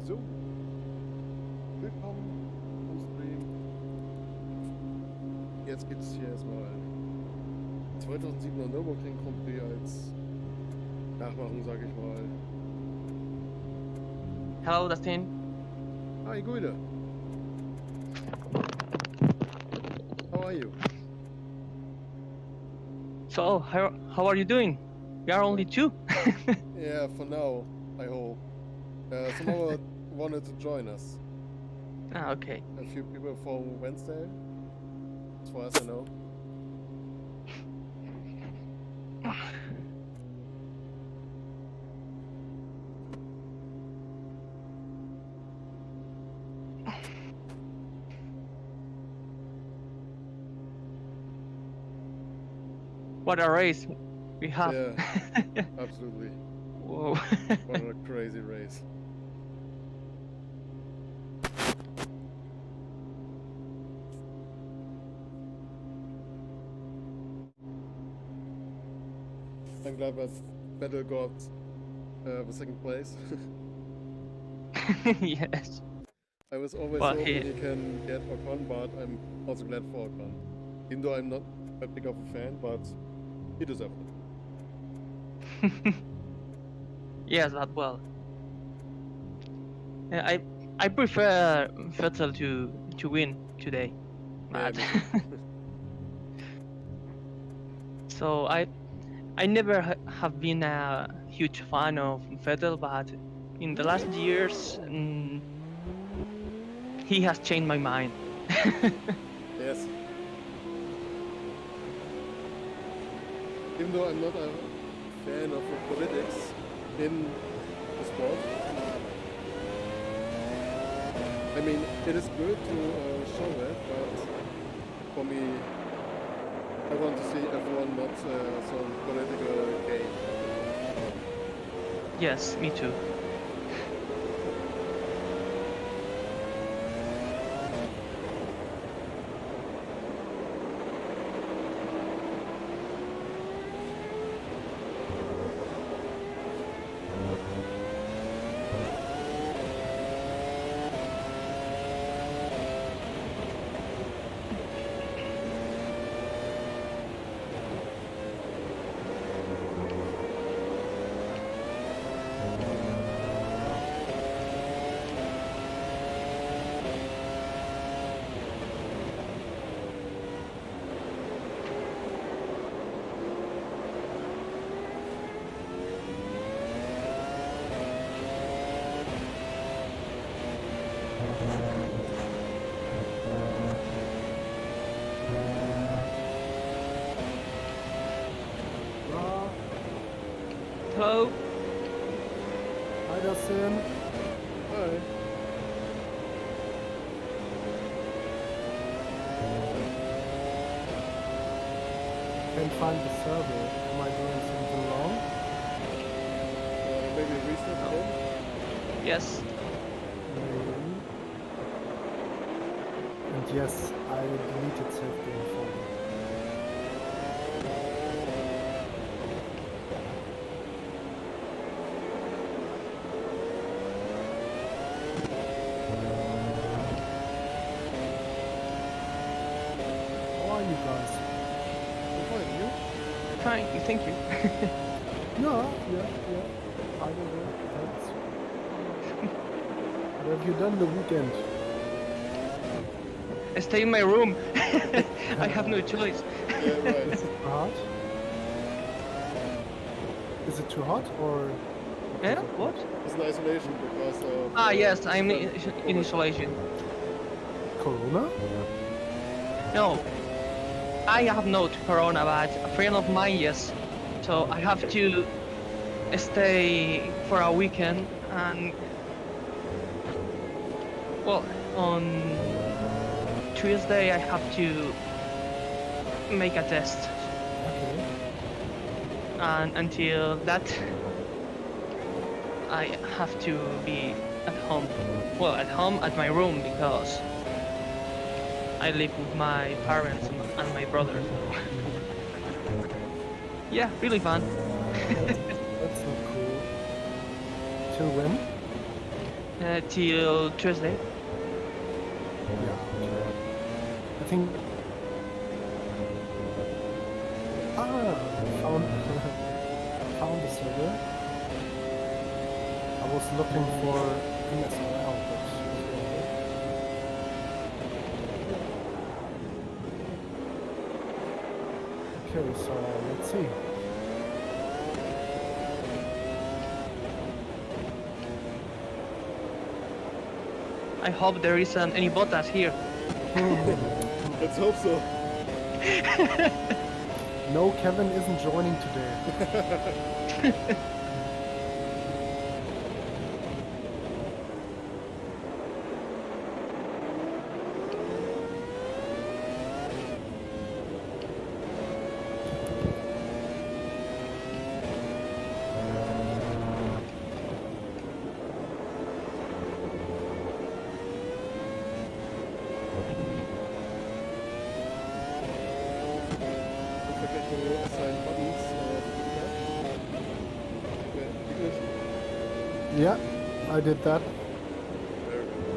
So, willkommen am Stream. Jetzt gibt es hier erstmal 2007er Nürburgring Grand Prix als Nachmachung, sage ich mal. Hello, Dustin. Hi, Guido. How are you? So, how are you doing? We are only two. Yeah, for now, I hope. Someone wanted to join us. Ah, okay. A few people for Wednesday, as far as I know. What a race we have. Yeah, absolutely. Whoa. What a crazy race. I'm glad that Vettel got the second place. Yes. I was always Well, hoping he can get Ocon, but I'm also glad for Ocon. Even though I'm not that big of a fan, but he deserved it. Yes, that well. I prefer Vettel to win today. Yeah, But me too. so I never have been a huge fan of Vettel, but in the last years he has changed my mind. Yes. Even though I'm not a fan of the politics in the sport, I mean, it is good to show that, but for me, I want to see everyone not some political game. Yes, me too. Hello. Hi, Dustin. Hi. Can't find the server. Am I doing something wrong? Maybe restart again? Yes. Maybe. And yes, I deleted save game folder. How are you guys? I'm fine, you? Fine. Thank you. Yeah. I don't know. Thanks. What have you done the weekend? I stay in my room. I have no choice. Yeah, right. Is it too hot? Is it too hot or? Yeah? What? It's an isolation because of... Ah, yes, I'm the in COVID. isolation. Corona? No, I have not corona, but a friend of mine, yes. So I have to stay for a weekend, and well, on Tuesday I have to make a test, Okay. and until that I have to be at home. Well, at home at my room because I live with my parents and my brother. Yeah, really fun. That's not cool. Till when? till Tuesday. Yeah, okay. I think. Found found the server. I was looking for MSRL, but it wasn't there. Okay, so let's see. I hope there isn't any Bottas here. Let's hope so. No, Kevin isn't joining today. Don't forget to assign buttons. Okay, Ignition. Yeah, I did that. Very good.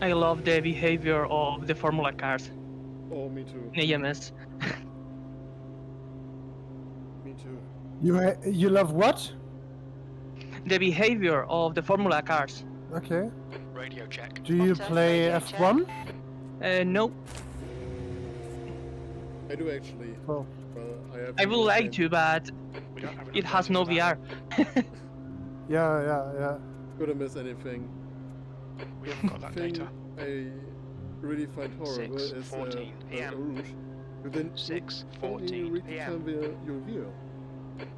I love the behavior of the Formula cars Oh, me too. in AMS. Me too. You love what? The behavior of the Formula cars. Okay. Radio check. Do you Sponsor, play radio F1? No, I do actually. Oh. I would like to, but We don't have enough it has data no for that. VR. Yeah. Couldn't miss anything. We haven't got that thing data. I really find horrible 6:14 is PM. Rouge. You then 6:14 read PM. your view.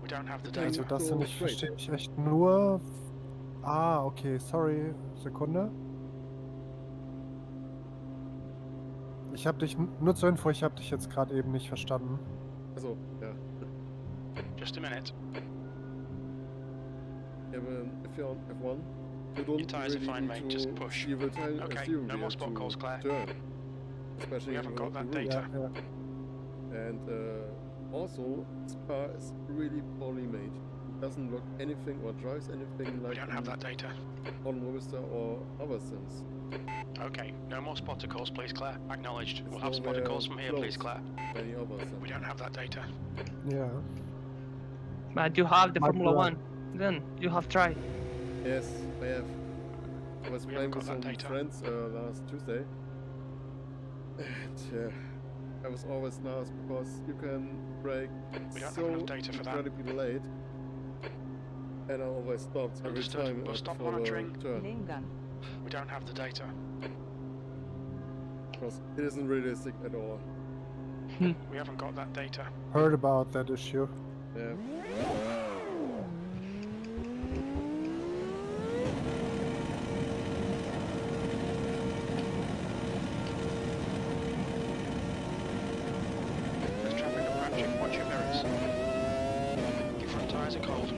We don't have the Also data. Also das so nicht great. verstehe ich echt nur. Ah, okay, sorry. Sekunde. Ich habe dich, nur zur Info, ich habe dich jetzt gerade eben nicht verstanden. Also, ja. Just a minute. Yeah, but if you're on F1, you don't Your tyres are really fine, need mate, to just push. steer the tire, Okay, steering no more wheel spot to calls, Claire. turn. Especially We haven't got on that the road. data. Ja. And also, this car is really poorly made. It doesn't look anything or drives anything We like don't have that data. on Movistar or other sims. Okay, no more spotter calls, please, Claire. Acknowledged. It's We'll have spotter nowhere calls from here, please, close. Claire. Any other sim. We don't have that data. Ja. But you have the My Formula God. 1. Then you have tried. Yes, I have. I was We playing haven't with got some that data. friends last Tuesday. And I was always nervous because you can brake We don't have so enough data for that. incredibly late. And I always stopped every Understood. time We'll stop before the monitoring. turn. Lane gun. We don't have the data. Because it isn't realistic at all. We haven't got that data. Heard about that issue. Yeah. There's traffic approaching. Watch your mirrors. Your front tyres are cold.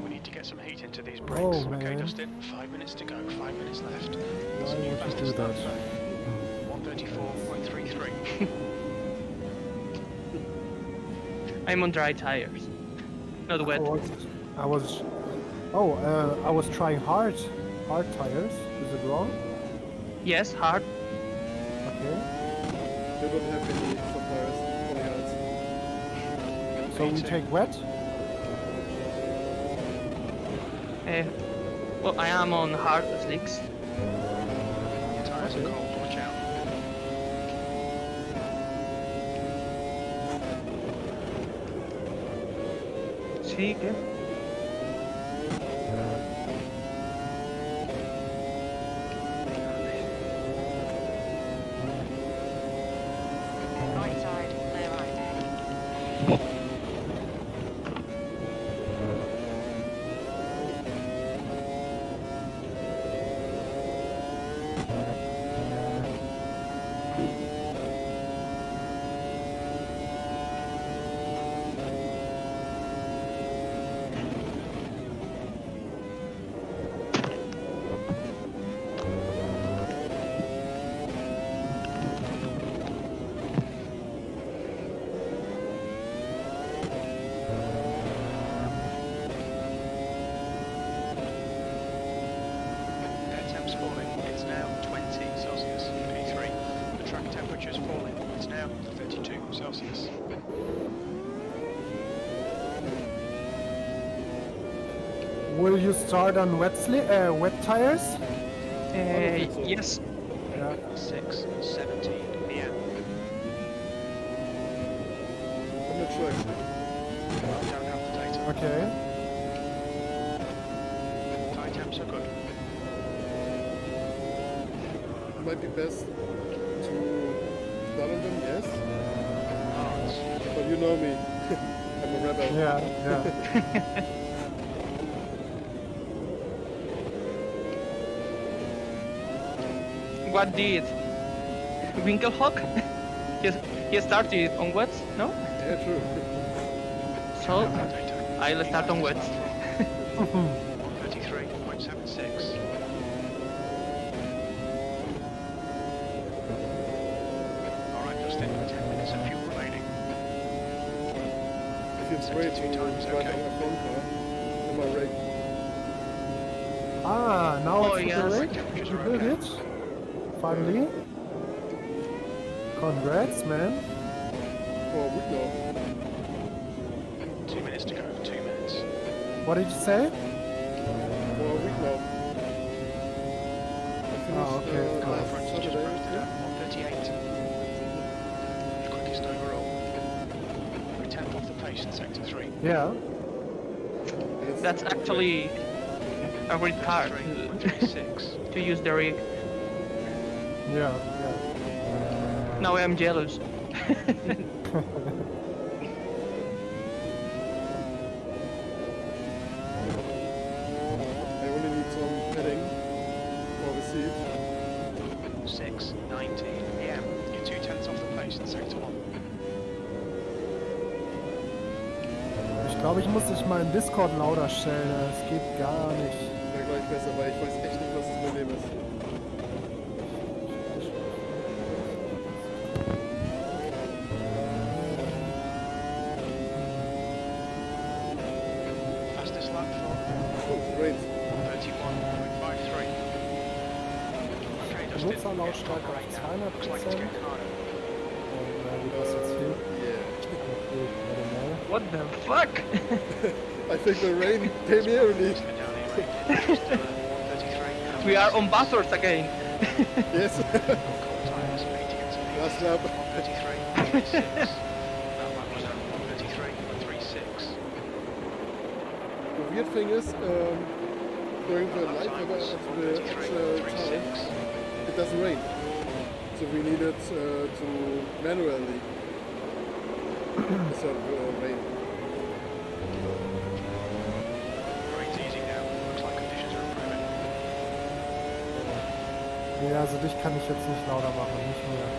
We need to get some heat into these brakes. Oh, Okay, man. Dustin. 5 minutes to go. 5 minutes left. Why Some new would you fastest do lap that? zone. 134.33. I'm on dry tires. Not wet. I was trying hard tires. Is it wrong? Yes, hard. Okay. They don't have any suppliers for the So we Me too. take wet? Well, I am on hard slicks. Your tyres are cold. Watch out. Sí, ¿qué? Right side, clear right. Air temp's falling. It's now 20 Celsius. P3. The track temperature's falling. It's now 32 Celsius. Will you start on wet tires? think so. Yes. Yeah. 6:17 p.m. I'm not sure actually. We don't have the data. Okay. Tyre temps are good. It might be best to start on them, yes. Parts. But you know me. I'm a rebel. Yeah. What did Winkelhock? he started on wet, no? Yeah, true. So Don't have that data. I'll start on wet. 133.76. Alright, Dustin, 10 minutes of fuel remaining. It feels great to 72 times, ride okay. on a phone car in my rig. Ah, now Oh, it's with the yes. rig. You built it? Finally? Congrats, man. For a week now. 2 minutes to go. 2 minutes. What did you say? For a week now. I finished okay, cool. last Front just Saturday. roasted at 138. The quickest overall. We're 10th off the pace in sector 3. Yeah. It's That's actually a great part 36. to use the rig. Yeah. Now I'm jealous. I only need some padding for the seat. 6:19 PM. You're 2/10 off the pace in sector 1. Ich glaube, ich muss dich mal in Discord lauter stellen. Es geht gar nicht. Wäre gleich besser, weil ich weiß echt nicht, was das Problem ist. Fastest lap for Oh, great. 31.53. Okay, Dustin. Benutzerlautstärke auf Right now. 200%. Looks like it's getting harder. Wie das jetzt hier? Yeah. Okay, warte mal. What the fuck? I think the rain came here early. Just been down here, right? Just 133. We are on buzzers again. Yes. Cold tires, 80 into the Last lap. 133.36. That lap was at 133.36. The weird thing is, during the That live time weather was of the actual time, 133.36. it doesn't rain. So we needed to manually insert rain. Rain's easy now. Looks like conditions are improving. Nee, also dich kann ich jetzt nicht lauter machen, nicht mehr.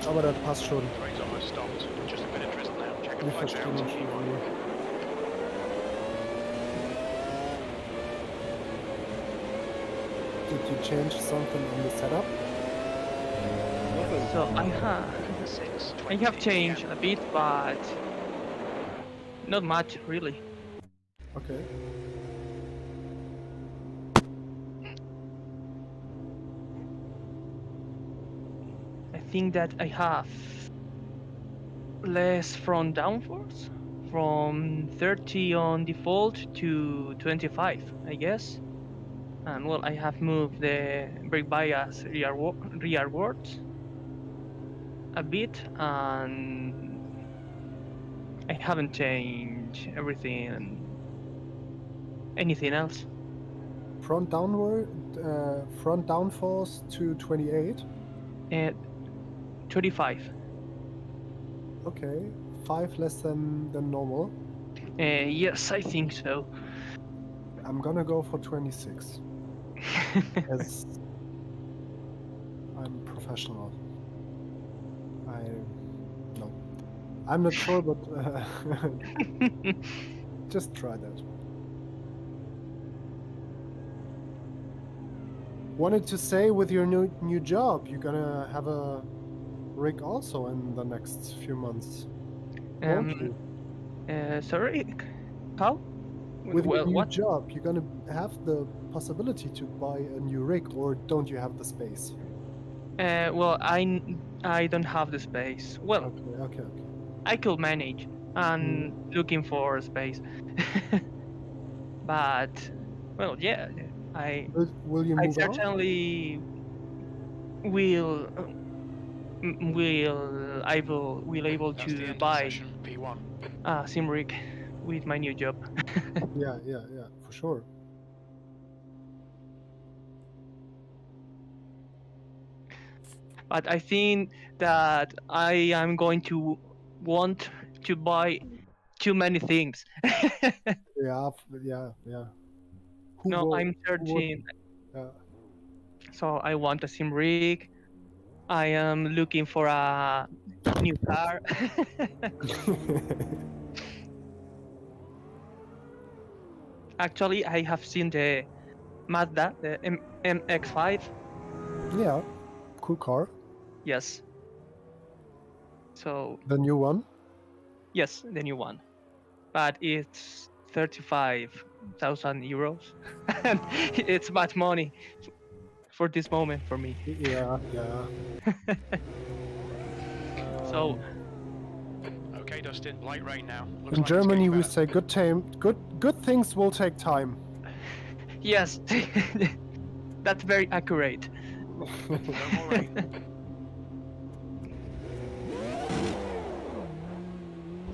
Aber das passt schon. Rain's almost stopped. Just a bit of drizzle now. Check the Wir flags verstehen out. uns schon irgendwie. Did you change something in the setup? Nothing. So I have changed a bit, but not much really. Okay. I think that I have less front downforce from 30 on default to 25, I guess. And well, I have moved the brake bias rearwards a bit, and I haven't changed anything else. Front downforce to 28. And 25. Okay. 5 less than normal. Yes, I think so. I'm gonna go for 26. As I'm professional. No. I'm not sure, but just try that. Wanted to say, with your new job, you're gonna have a rig also in the next few months, won't you? Sorry, how? With your Well, new what? job, you're gonna have the possibility to buy a new rig, or don't you have the space? Well, I don't have the space. Well, Okay. I could manage. I'm looking for space, but well, yeah, Will you I move out? certainly will will able That's the to end of buy session P1. a sim rig with my new job. Yeah, for sure. But I think that I am going to want to buy too many things. Yeah. Who No, will- I'm who would- searching. Yeah. So I want a sim rig. I am looking for a new car. Actually, I have seen the Mazda, the MX-5. Yeah, cool car. Yes. So The new one. yes, the new one, but it's 35 €1,000, and it's bad money for this moment for me. Yeah, yeah. So Okay, Dustin, light rain now. Looks In like it's Germany, getting we better. say good things will take time. yes, that's very accurate. No more rain.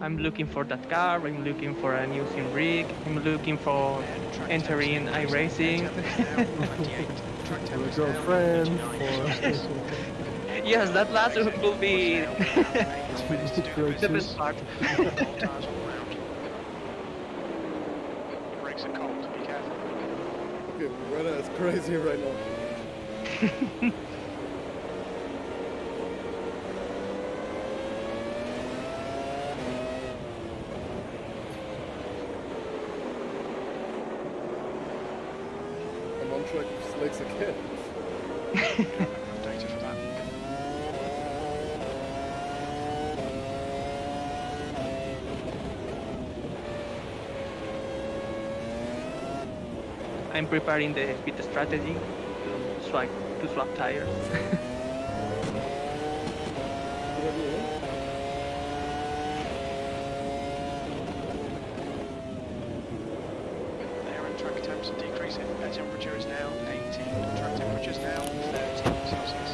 I'm looking for that car. I'm looking for a new sim rig. I'm looking for And track entering temps iRacing. increasing. Air temp is now 28. Track temp For a is now girlfriend, 39 Celsius. Yes, that last will be Great the too. best part. Cold tires all round. The brakes are cold, be careful. Okay, weather is crazy right now. I'm on track with slicks again. Data for that. I'm preparing the pit strategy to swap tires. Good idea, huh? Air and track temps are decreasing. Air temperature is now 18. Track temperature is now 30 Celsius.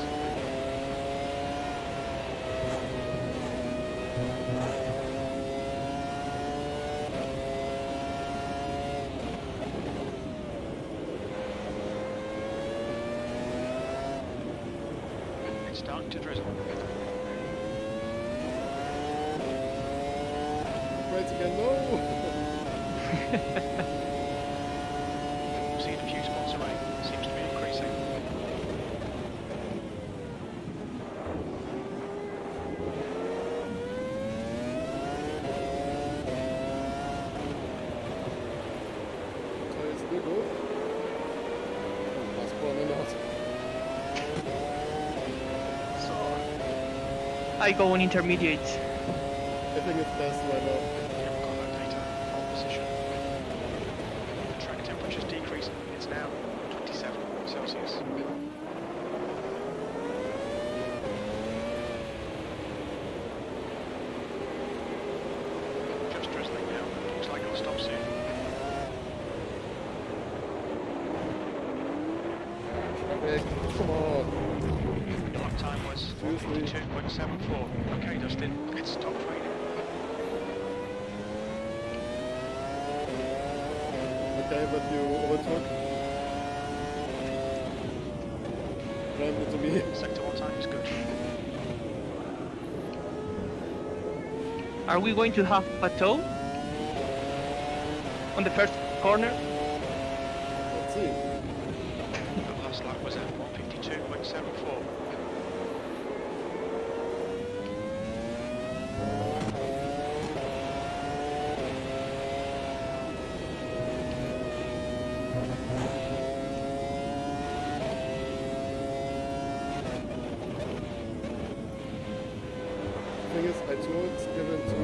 It's starting to drizzle. Right again, no! We've seen a few spots of rain. Seems to be increasing. Tires still good. Last corner not. So I go on intermediate. I think it's best right now. We haven't got that data. Pole position. The track temperature's decreasing. It's now 27 Celsius. Just drizzling now. Looks like it'll stop soon. Traffic, come on. The lap time was Seriously? 42.74. Okay, Dustin, it's stopped raining. Okay, but you overtook. Rammed into me. Sector 1 time is good. Are we going to have plateau on the first corner? Let's see. The last lap was at 152.74. Thing is, I told Kevin to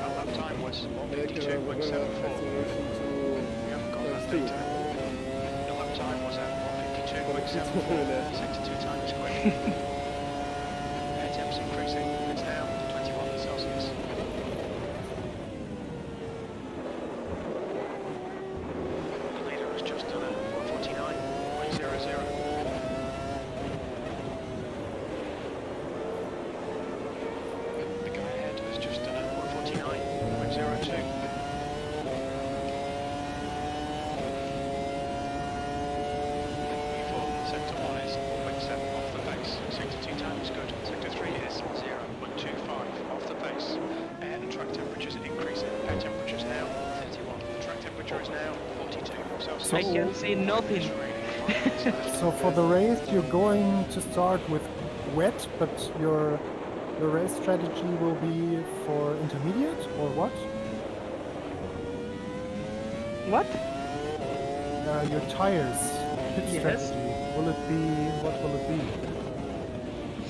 That lap time was make a reverse 152.74. acceleration to We haven't got that 2. data. The lap time was at But it's 152.74. there. Sector 2 time is quick. Air temps increasing. It's now 21 Celsius. The leader has just done a 149.00. The guy ahead has just done a 149.02. Sector 1 is 4.7 off the pace. Sector 2 time is good. Sector 3 is 0.25 off the pace. Air and track temperatures are increasing. Air temperature is now 31. The track temperature is now 42 Celsius. I can see nothing. It's raining 5 minutes left. So for the race, you're going to start with wet, but your race strategy will be for intermediate or what? What? Your tires, pit Yes. strategy. Will it be? What will it be?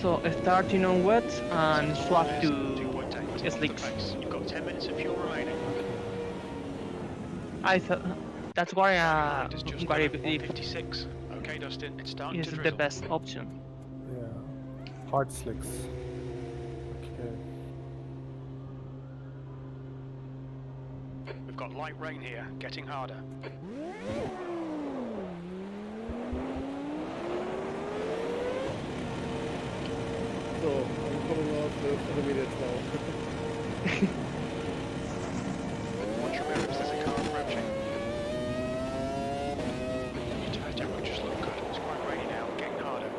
So starting on wet and swap to 2.8 off the slicks. pace. You've got 10 minutes of fuel remaining. I thought That's why Behind is just Gary 156. Okay, Dustin, it's starting is to the drizzle. best option. Yeah. Hard slicks. Okay. We've got light rain here, getting harder. So, I'm coming out with intermediates now. Watch your mirrors, there's a car approaching. Your tyre temperatures look good. It's quite rainy now, getting harder.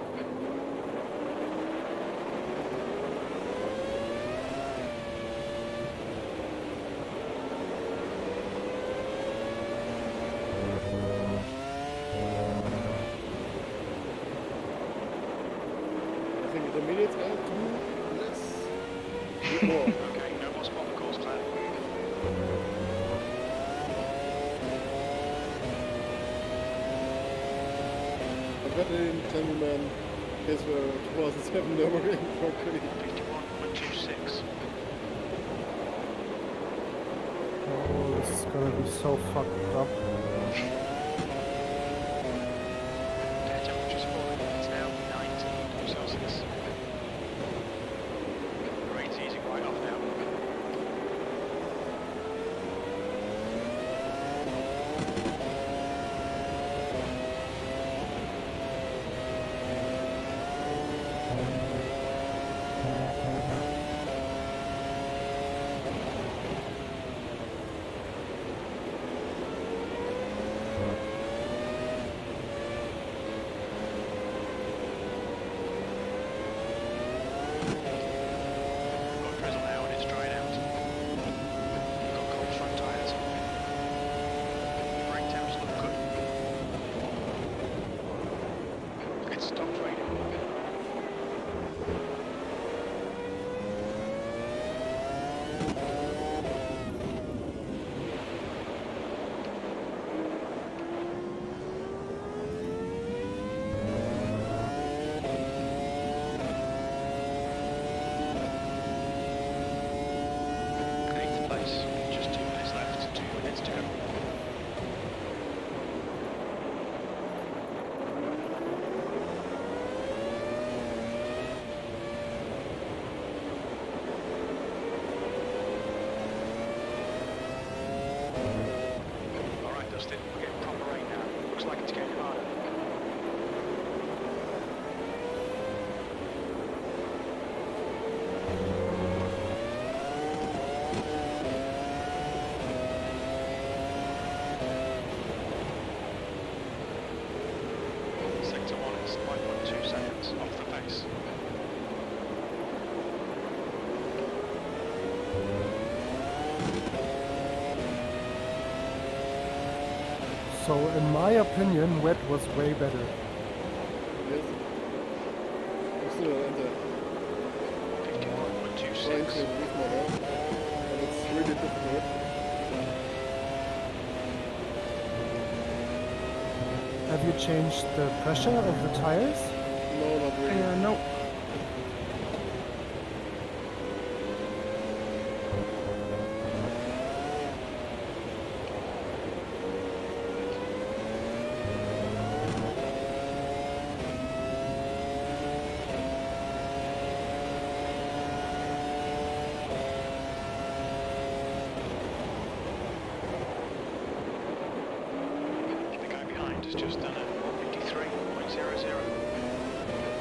I think intermediates are too less. Bit more. Okay, no more spot calls, Claire. I've got a gentleman, his were 2007 Nürburgring for Creed. 51.26. Oh, this is gonna be so fucked up. Air temperature's falling. It's now 19 Celsius. The rain's easing right off now. We've got drizzle now and it's drying out. We've got cold front tyres. Brake temps look good. It's stopped raining. Eighth place. Just 2 minutes left. 2 minutes to go. Alright, Dustin, we're getting proper rain now. Looks like it's getting harder. Sector 1 is 5.2 seconds off the pace. So, in my opinion, wet was way better. Yes. I'm still enter trying to 51.26. improve my health, and it's really difficult. Have you changed the pressure of the tires? No, not really. No. The guy behind has just done a 153.00.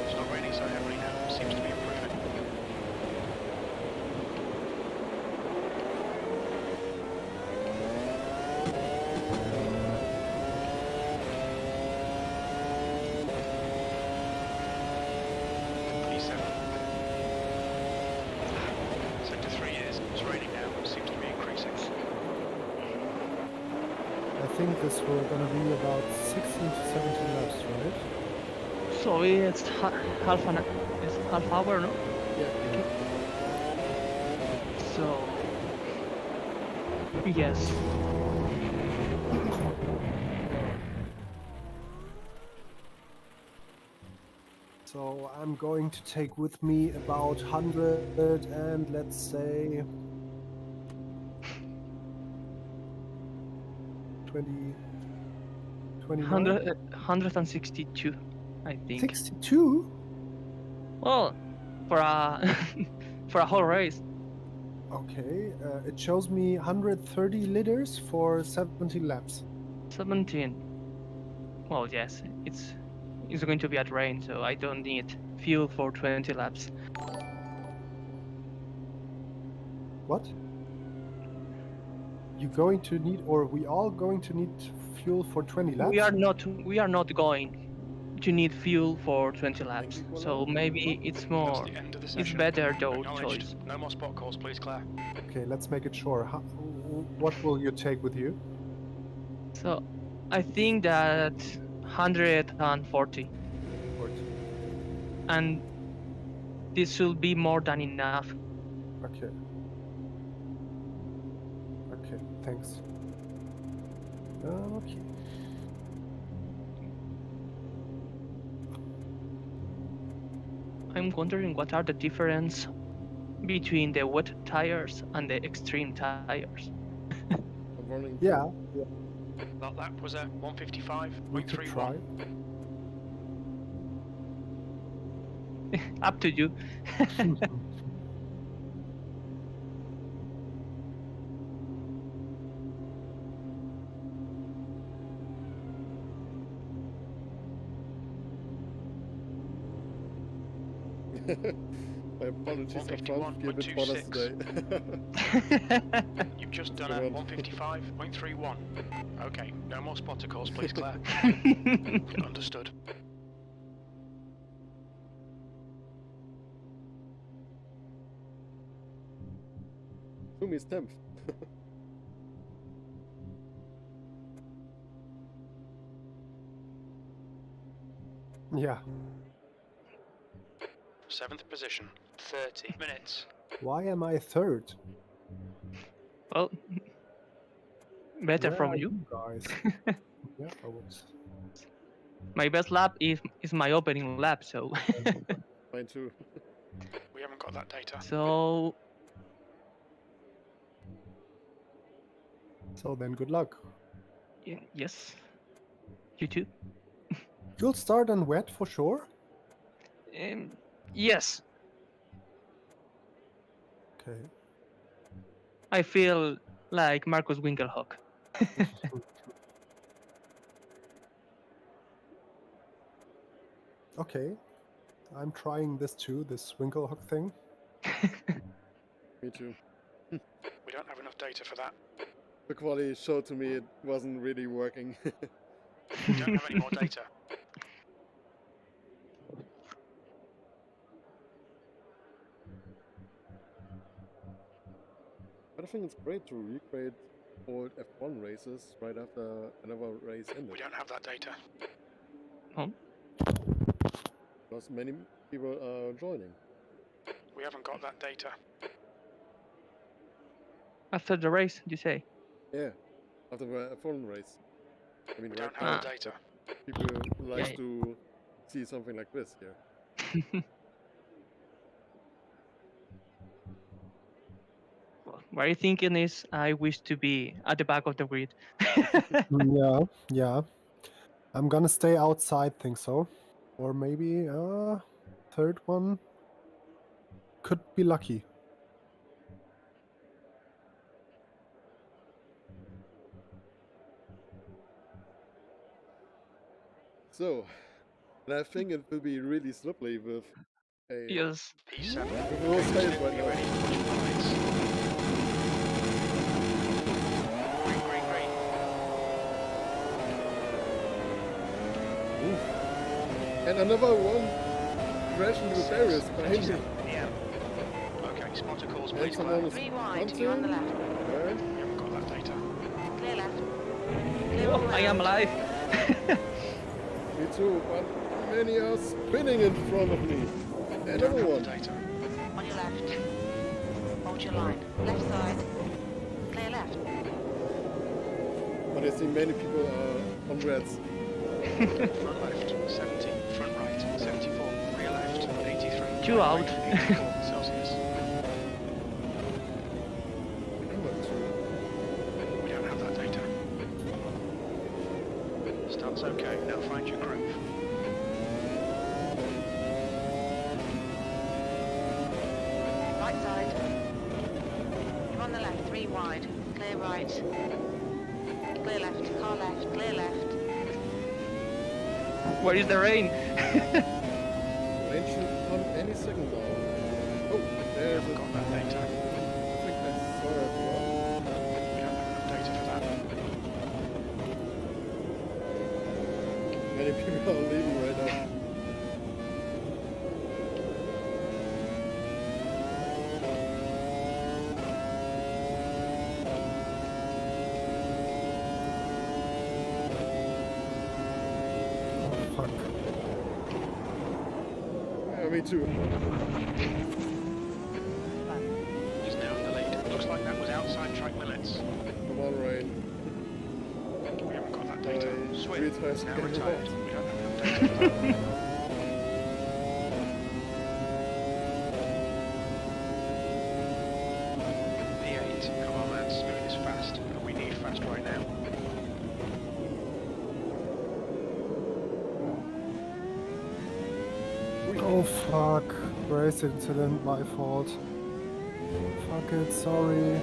It's not raining so heavily now. Seems to be improving. P7. Sector 3 is. It's raining now. Seems to be increasing. I think this will gonna be about 16 to 17 laps, right? So it's half hour, no? Yeah. So yes. So I'm going to take with me about 100 and let's say 20 29? 162, I think. 62? Well, for a for a whole race. Okay, it shows me 130 liters for 70 laps. 17. Well, yes, it's going to be at rain, so I don't need fuel for 20 laps. What? You going to need, or we all going to need fuel for 20 laps? We are not going to need fuel for 20 laps. So maybe it's That's more the end of the it's session. better your Acknowledged. choice. No more spot calls, please, Claire. Okay, let's make it sure. What will you take with you? So I think that 140, 40. and this should be more than enough. Okay. Okay, thanks. Okay. I'm wondering what are the difference between the wet tires and the extreme tires. I'm running. Yeah, That lap was a we could 155.31. try. Up to you. My apologies up front. Feel a bit bothered 151.26. today. You've just done a Around. 155.31. Okay, no more spotter calls, please, Claire. Understood. Sumi's 10th. Yeah. 7th position. 30 minutes. Why am I third? Well, better Where from are you. guys. Yeah, I was. My best lap is my opening lap, so Mine too. We haven't got that data. so So then, good luck. yes. You too. You'll start on wet for sure. Yes, Okay. I feel like Marcus Winkelhock. Okay. I'm trying this too, this Winklehook thing. Me too. We don't have enough data for that. The quality showed to me it wasn't really working. We don't have any more data. But I think it's great to recreate old F1 races right after another race ended. We don't have that data. Oh, Because many people are joining. We haven't got that data. after the race, you say? Yeah, after the F1 race. I mean, We right don't have now, the data. people like Yeah. to see something like this here. What you're thinking is, I wish to be at the back of the grid. Yeah, yeah. I'm gonna stay outside, think so. Or maybe third one. Could be lucky. So, and I think it will be really slippery with a Yes. P7. with a roll space right Be now. ready for pushing the lights. Green, green, green. And another one crashing into the barriers behind me. 27 PM. Okay, spotter calls, And please, Claire. someone is Three wide, you're on the left. Where? We haven't got that data. Clear left. Clear all Oh, I am round. alive. Me too, but many are spinning in front of me. We don't Another have one. the data. On your left. Hold your line. Left side. Clear left. But I see many people are on reds. Front left, 70. Front right, 74. Rear left, 83. Two Right, out. 84 Celsius. We don't have that data. Start on the left, 3 wide. Clear right. Clear left, car left, clear left. Where is the rain? Rain should come any second now. Oh, there's a... Got that data. I think I saw it wrong. We don't have enough data for that. Many people are leaving right now. Fuck. Yeah, me too. He's now in the lead. Looks like that was outside track limits. Come on, rain. We haven't got that data. Three Swin tires is now getting retired. lost. We don't have enough data for that. P8, come on lads, speed is fast, and we need fast right now. Oh fuck. Race incident, my fault. Fuck it, sorry.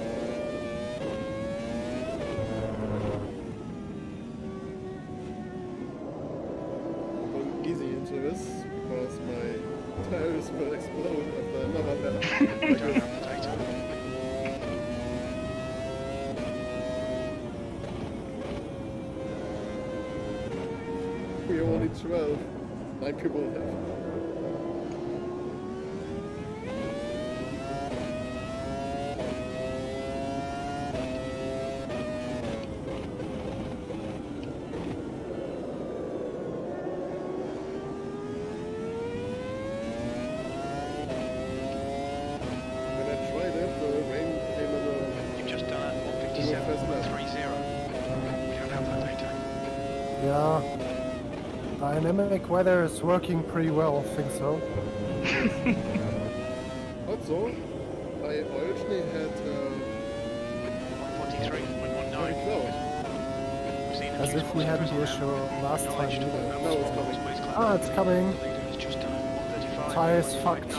Going easy into this because my tires will explode after another lap. We don't have the data. We are only 12. 9 people have. When I tried it, the rain came in a... You've just done a 157.30. We don't have that data. Yeah. Dynamic weather is working pretty well, I think so. Also, I originally had 143.19. very close. We've seen a As few if we spots hadn't drizzle the now. issue last time Acknowledged. either. Now it's coming. Please clap. Ah, it's coming. The leader has just done a 135.59. Tires fucked.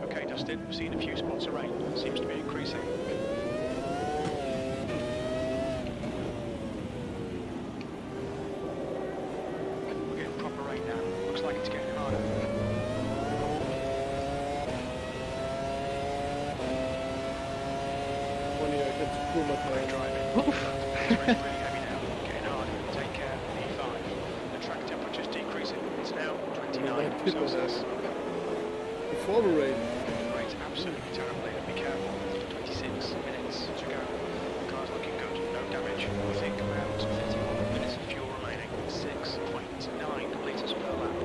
Okay, Dustin, we've seen a few spots of rain. Seems to be increasing. We're getting proper rain now. Looks like it's getting harder. Funny, I get to cool my Great tires. driving. It's raining really heavy now. Getting hard. Take care. E5. The track temperature's decreasing. It's now 29 people Celsius. Before the rain. Rain's absolutely terribly, and be careful. 26 minutes to go. Car's looking good. No damage. We think about 31 minutes of fuel remaining. 6.9 litres per lap.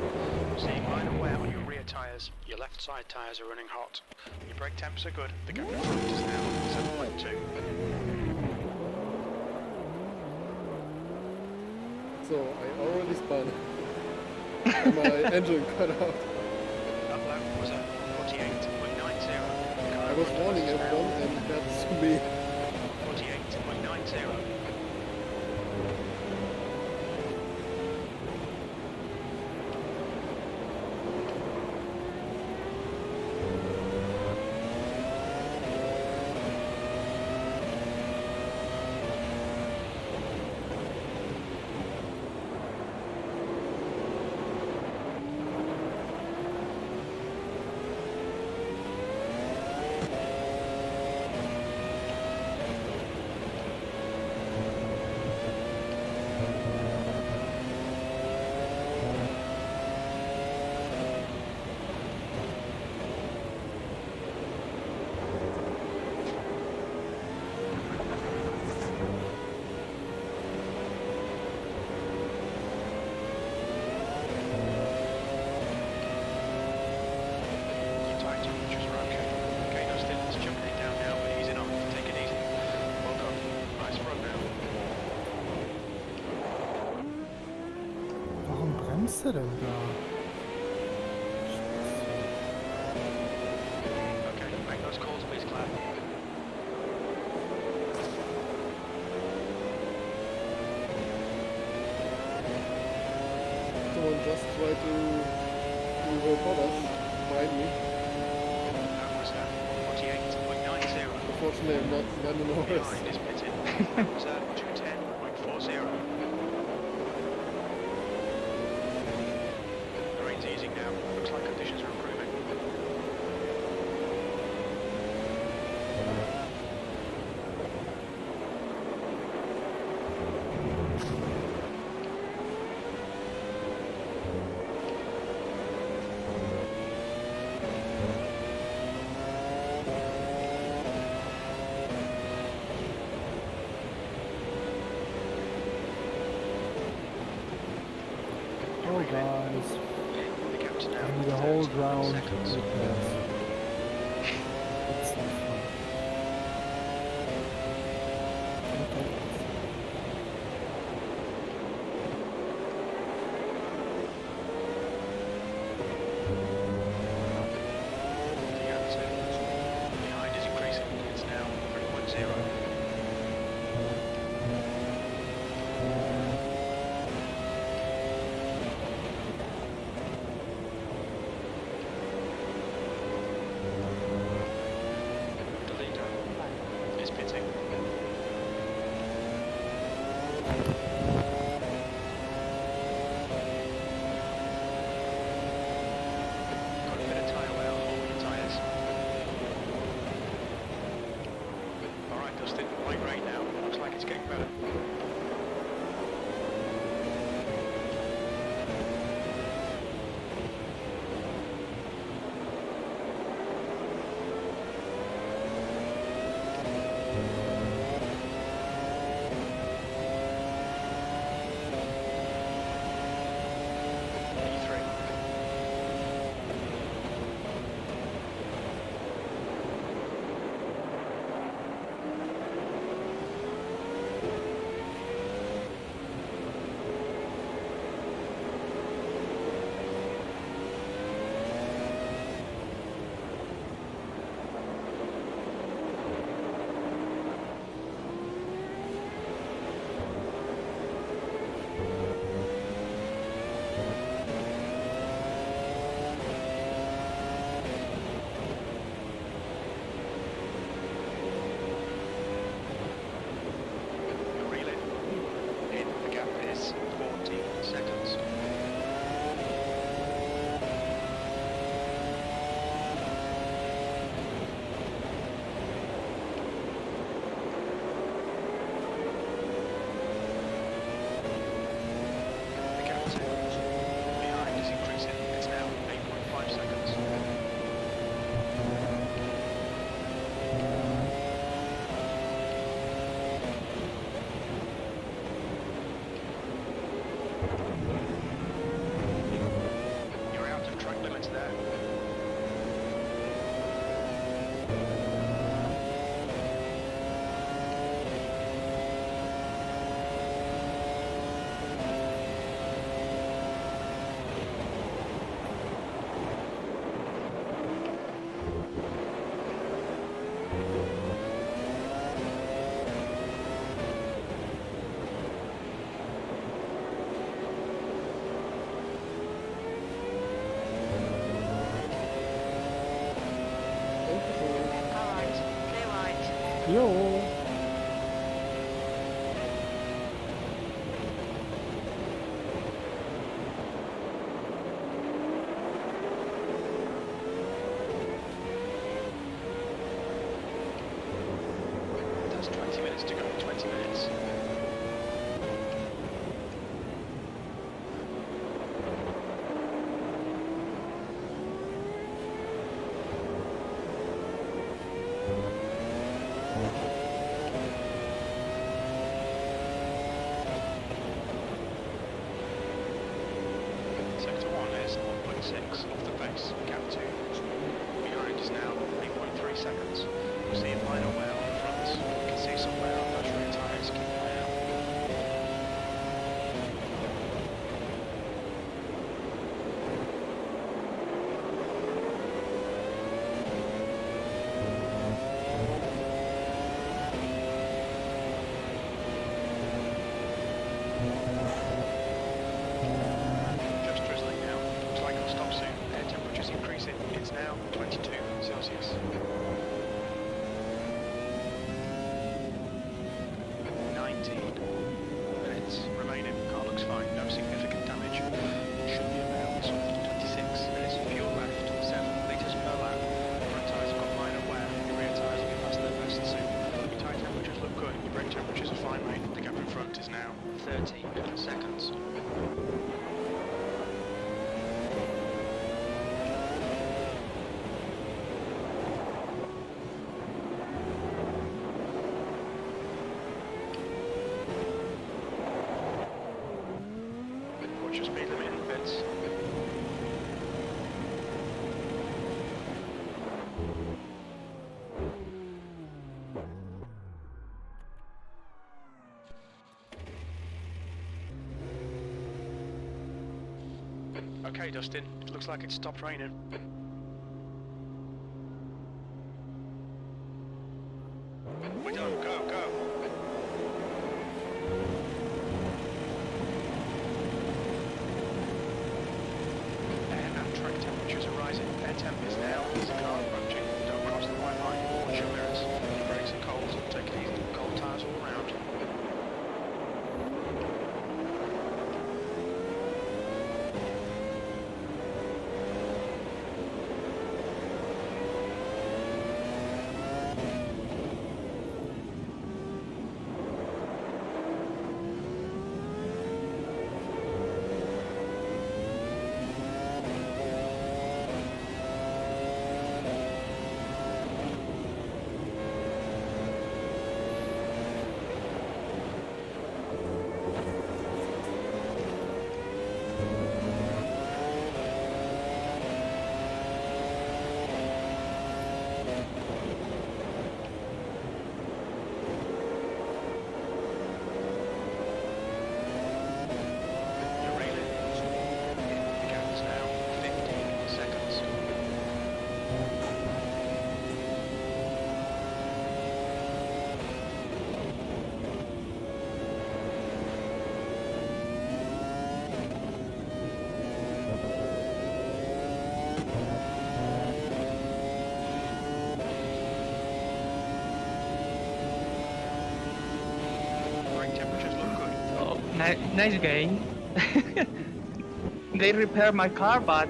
Seeing minor wear on your rear tyres. Your left side tyres are running hot. Your brake temps are good. The gap in front is now 7.2. So I already spun. And my engine cut out. That lap was a 48.90. I was warning everyone, and that's me. 48.90. Your tyre temperatures are okay. Okay, Dustin, it's jumping it down now, but easing off. Take it easy. Well done. Nice run now. Warum bremst er denn da? Okay, make those calls, please, Claire. Someone just tried to report us behind me. That was name, not Lennon Norris. Behind is pitted. Reserve 210.40. The rain's easing now. Looks like conditions are improving. Oh guys, The gap's now I need a whole 30 round seconds. to pass. It's not fun. Okay. The gap's behind is increasing. It's now 3.0. The leader is pitting. Got a bit of tyre wear on all your tyres. Alright, Dustin, light rain now. Looks like it's getting better. E3. You're reeling. In the gap is 14 seconds. The gap's behind is increasing. It's now 8.5 seconds. You're out of track limits there. Car right. Clear right. Yo! That's 20 minutes to go. 20 minutes. Sector 1 is 1.6 off the pace. Gap 2. Behind is now 8.3 seconds. You see a minor wear on the front. You can see some wear on those rear tyres. Keep an eye out. Just drizzling now. Looks like it'll stop soon. Air temperature's increasing. It's now 22 Celsius. 18 minutes remaining. Car looks fine, no significant damage. Should be about 26 minutes. Fuel left, 7 litres per lap. Front tyres have got minor wear. Your rear tyres will be past their best soon. Your tyre temperatures look good. Your brake temperatures are fine, mate. The gap in front is now 30 seconds. Watch your speed limit in the pits. Okay, Dustin, it looks like it's stopped raining. We're done, go, go! Air and track temperatures are rising. Air temp is now, there's a car approaching. Don't cross the white line, watch your mirrors. Your brakes are cold, take it easy, cold tyres all around. You're railing. The gap is now 15 seconds. Brake temperatures look good. Oh, nice game. They repair my car, but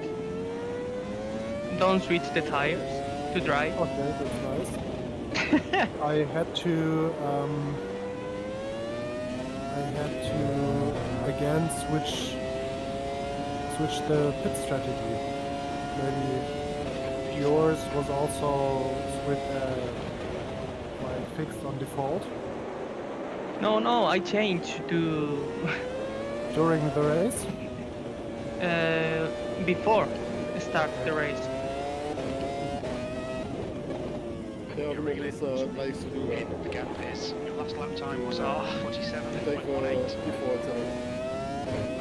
don't switch the tires to drive. Okay, that's nice. I had to again switch the pit strategy. Maybe yours was also like fixed on default No, I changed to during the race. before start the race. Yeah, You're railing. it's nice to do that. The gap is, your last lap time was Oh. Take 47.18. before time.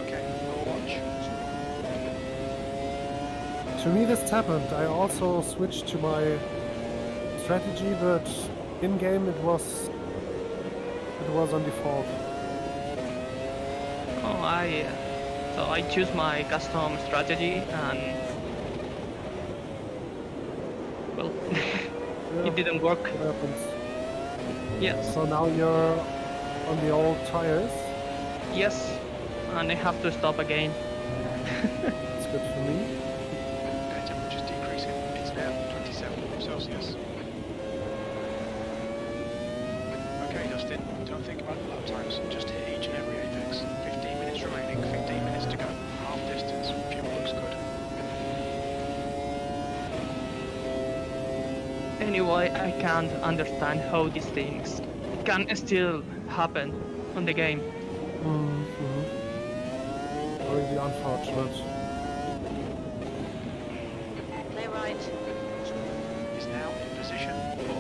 Okay, I'll watch. To me this happened. I also switched to my strategy, but in game it was on default. Oh, so I choose my custom strategy and well, Yeah, it didn't work. what happens? Yes, So now you're on the old tires. yes, and I have to stop again. It's good for me. Air temperature's decreasing. It's now 27 Celsius. Okay, Dustin, don't think about the lap times. Just hit each and every apex. 15 minutes remaining, 15 minutes to go. Half distance. Fuel looks good. Anyway, I can't understand how these things can still happen on the game. Mm-hmm. Really unfortunate. Clear right. Is now in position 4.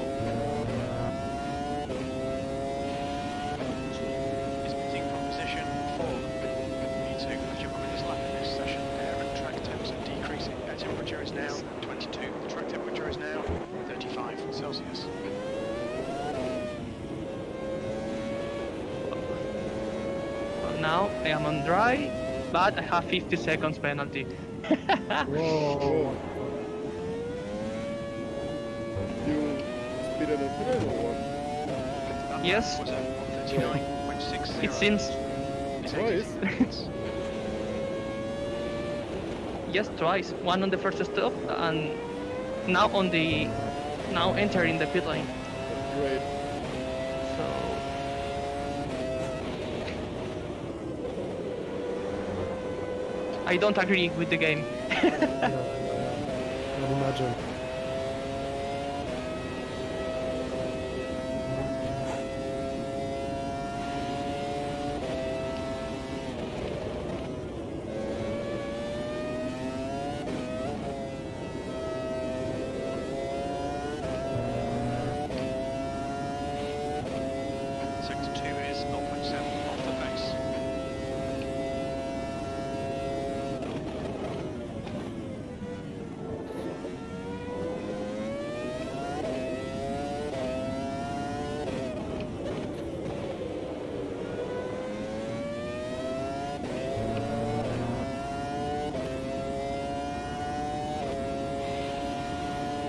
Is pitting from position 4. Me too, as your quickest lap in this session. Air and track temps are decreasing. Air temperature is now 22. The track temperature is now 35 Celsius. Well, now I am on dry, but I have 50 seconds penalty. Whoa. You speeded up today or what? Yes. Was a 139 0.60. It seems It's Twice? 82 minutes. yes, twice. One on the first stop and now entering the pit lane. Great. So I don't agree with the game. Can imagine. Sector 2 is 0.7 off the pace.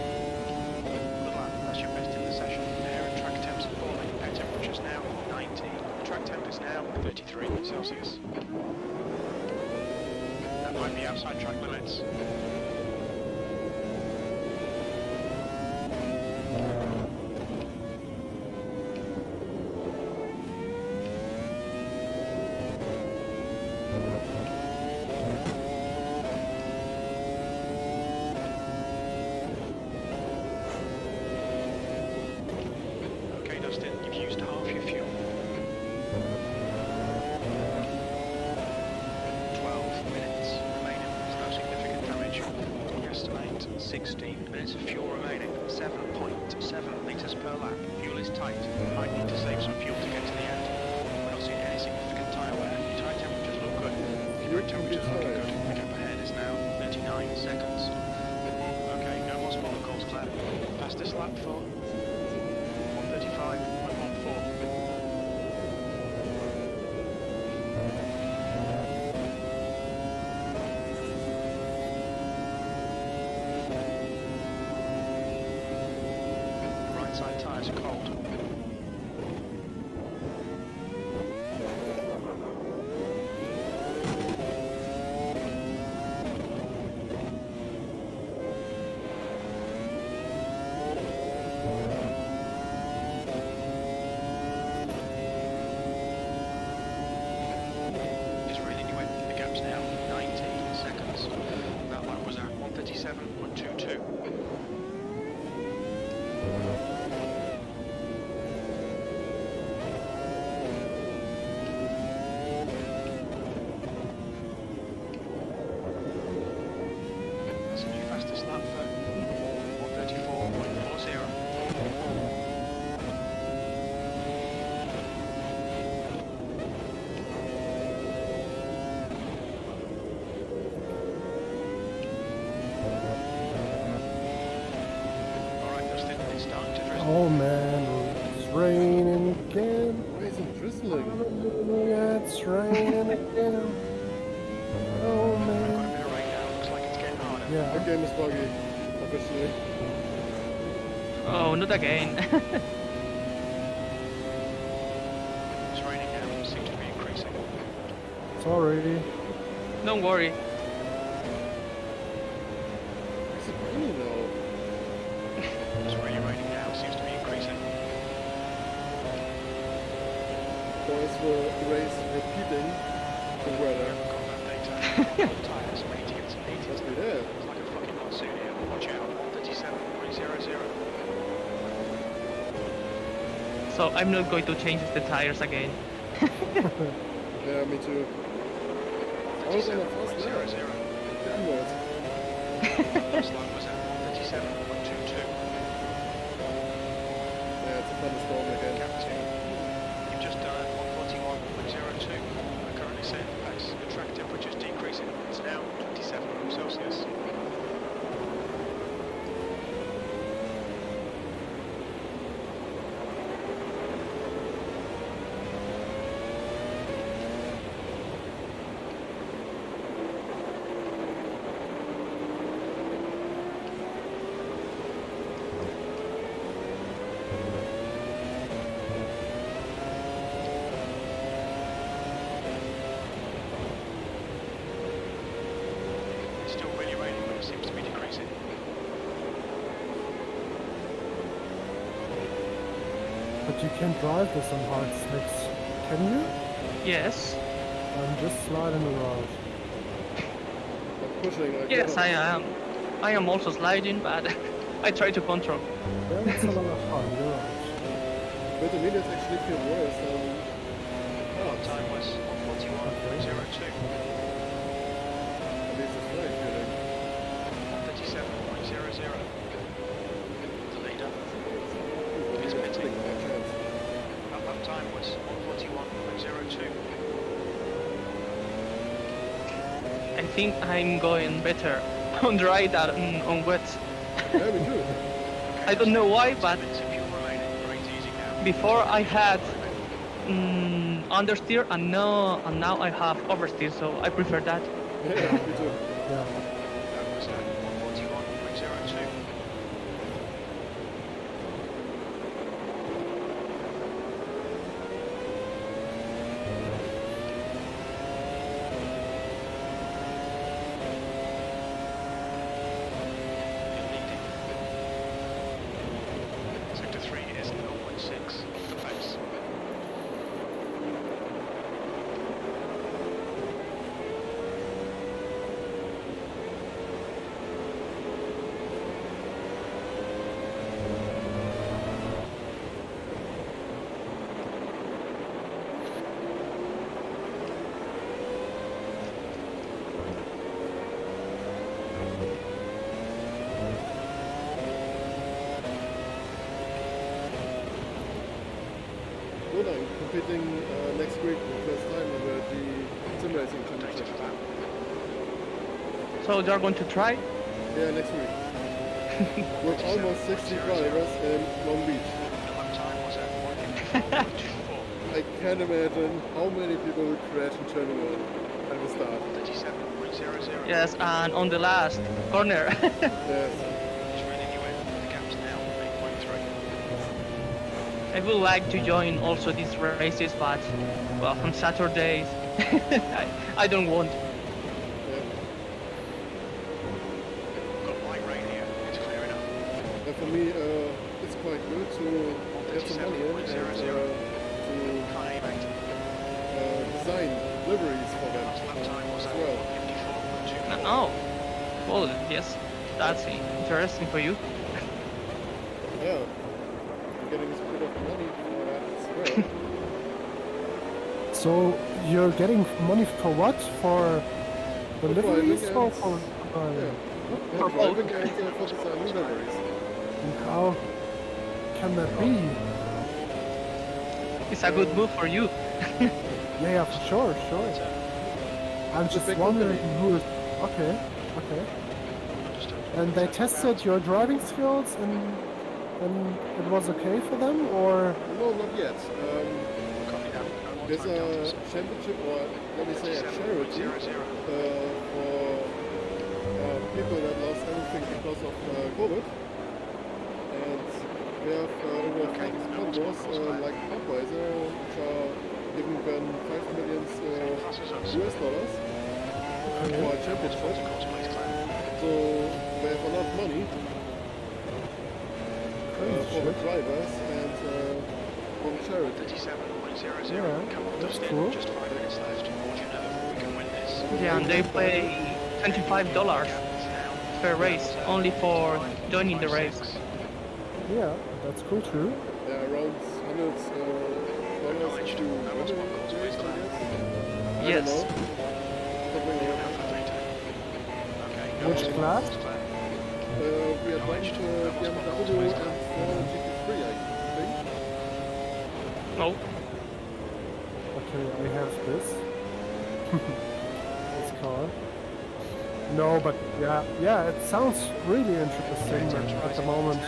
Good lap, that's your best in the session. Air and track temps falling. Air temperature's now 19. Track temp is now 33 Celsius. That might be outside track limits. Okay, Dustin, you've used half your fuel. 12 minutes remaining. There's no significant damage. We estimate 16 minutes of fuel remaining. 7.7 litres per lap. Fuel is tight. You might need to save some fuel to get to the end. We're not seeing any significant tyre wear. Your tyre temperatures look good. Your temperature's looking good. The gap ahead is now 39 seconds. Okay, no more smaller calls, Claire. Fastest lap for 135.14. Right side tyres are cold. It's really wet. The gap's now 19 seconds. That lap was at 137.22. That's a new fastest lap for 134.40. Alright, Dustin, it's starting to drizzle. Oh man, it's raining again. Amazing drizzling. Hallelujah, it's raining again. Oh We've got a man. bit of rain now, looks like it's getting harder. The Yeah. game is buggy, officially. Oh, not again. It's raining now, it seems to be increasing. Sorry. Don't worry. Is it raining now? It's really raining now, it seems to be increasing. Boys will race repeating the weather. Got that data. All tyres, we need to get some heat. Must be there. It's like a fucking monsoon here. Watch out, 137.00. So I'm not going to change the tires again. Yeah, me too. I was on a fast lap. 137.00. Damn it. Last lap was at 137.22. Yeah, it's a thunderstorm again. Gap 2. You've just done 141.02. We're currently setting the pace. The track temperature's decreasing. It's now 27 Celsius. But you can drive this on hard slicks, can you? Yes. I'm just sliding around. I'm pushing. Yes, I am. I am also sliding, but I try to control. Yeah, it's a lot of fun, you're right. But the mediums actually feel worse than Lap time was 141.02. at least it's very feeling. 137.00. The leader is Maybe I'm pitting. taking my chance. That lap time was 141.02. I think I'm going better on dry than on wet. Yeah, me too. I don't know why, but Minutes of fuel remaining. Right, easy now. before I had understeer and now I have oversteer, so I prefer that. Yeah, me too. Yeah. That was 141.02. Sector 3 is 0.6 off the pace. Good, I'm competing next week for the first time in the sim racing Data championship. for that. So you're going to try? Yeah, next week. With almost 60 drivers in Long Beach. The lap time was at 154.24. I can't imagine how many people will crash in turning one at the start. 37.00. Yes, and on the last corner. Yes. It's really new in. The gap's now 8.3. I would like to join also these races, but well, on Saturdays I don't want. Yeah. Got light rain here. It's clear enough. And for me, it's quite good to get some money in and to Can't aim it. design liveries for them Last lap time was as at well. 154.24. Oh, well, yes, that's interesting for you. Yeah. I'm getting a bit of money for that as well. So you're getting money for what? For the For liveries driving or and- for driving? Yeah. For For driving and for designing liveries. And how can that be? It's a good move for you. Yeah, for sure, sure. I'm just big wondering company. who is... Okay, okay. And they tested your driving skills and it was okay for them, or... No, not yet. There's a championship, or let me say a charity, for people that lost everything because of COVID. And we have over 5 sponsors like Budweiser, which are giving them $5 million US dollars for a championship. So they have a lot of money for the drivers and for the charity. 37.00. Yeah, Come on, that's Dustin. cool. Just 5 minutes left. Hold your nerve. We can win this. Yeah, and they pay $25 per race only for joining the race. Yeah, that's cool too. Yeah, around $100 to win the race, I guess. I Yes. don't know. Something like that. Which class? We are trying to BMW and GT3, I think. No, Okay, I have this. This car. No, but yeah, it sounds really interesting at the moment.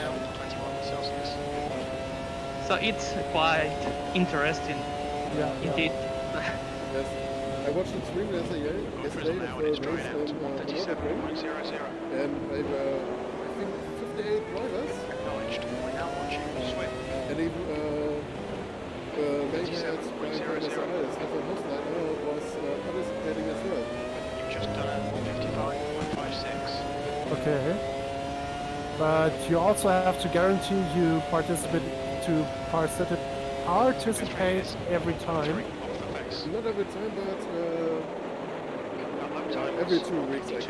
so it's quite interesting Yeah, indeed. Yes. I watched the stream yesterday of the race in Nürburgring, and they were, I think, 58 drivers, Acknowledged. We're now watching Swim. and even maybe had Brian MSRL, Stefan Hosleiter, was participating as well. You've just done a 155.56. Okay. But you also have to guarantee you participate to participate every time. Off the base. Not every time, but That lap time every was 2 weeks, like,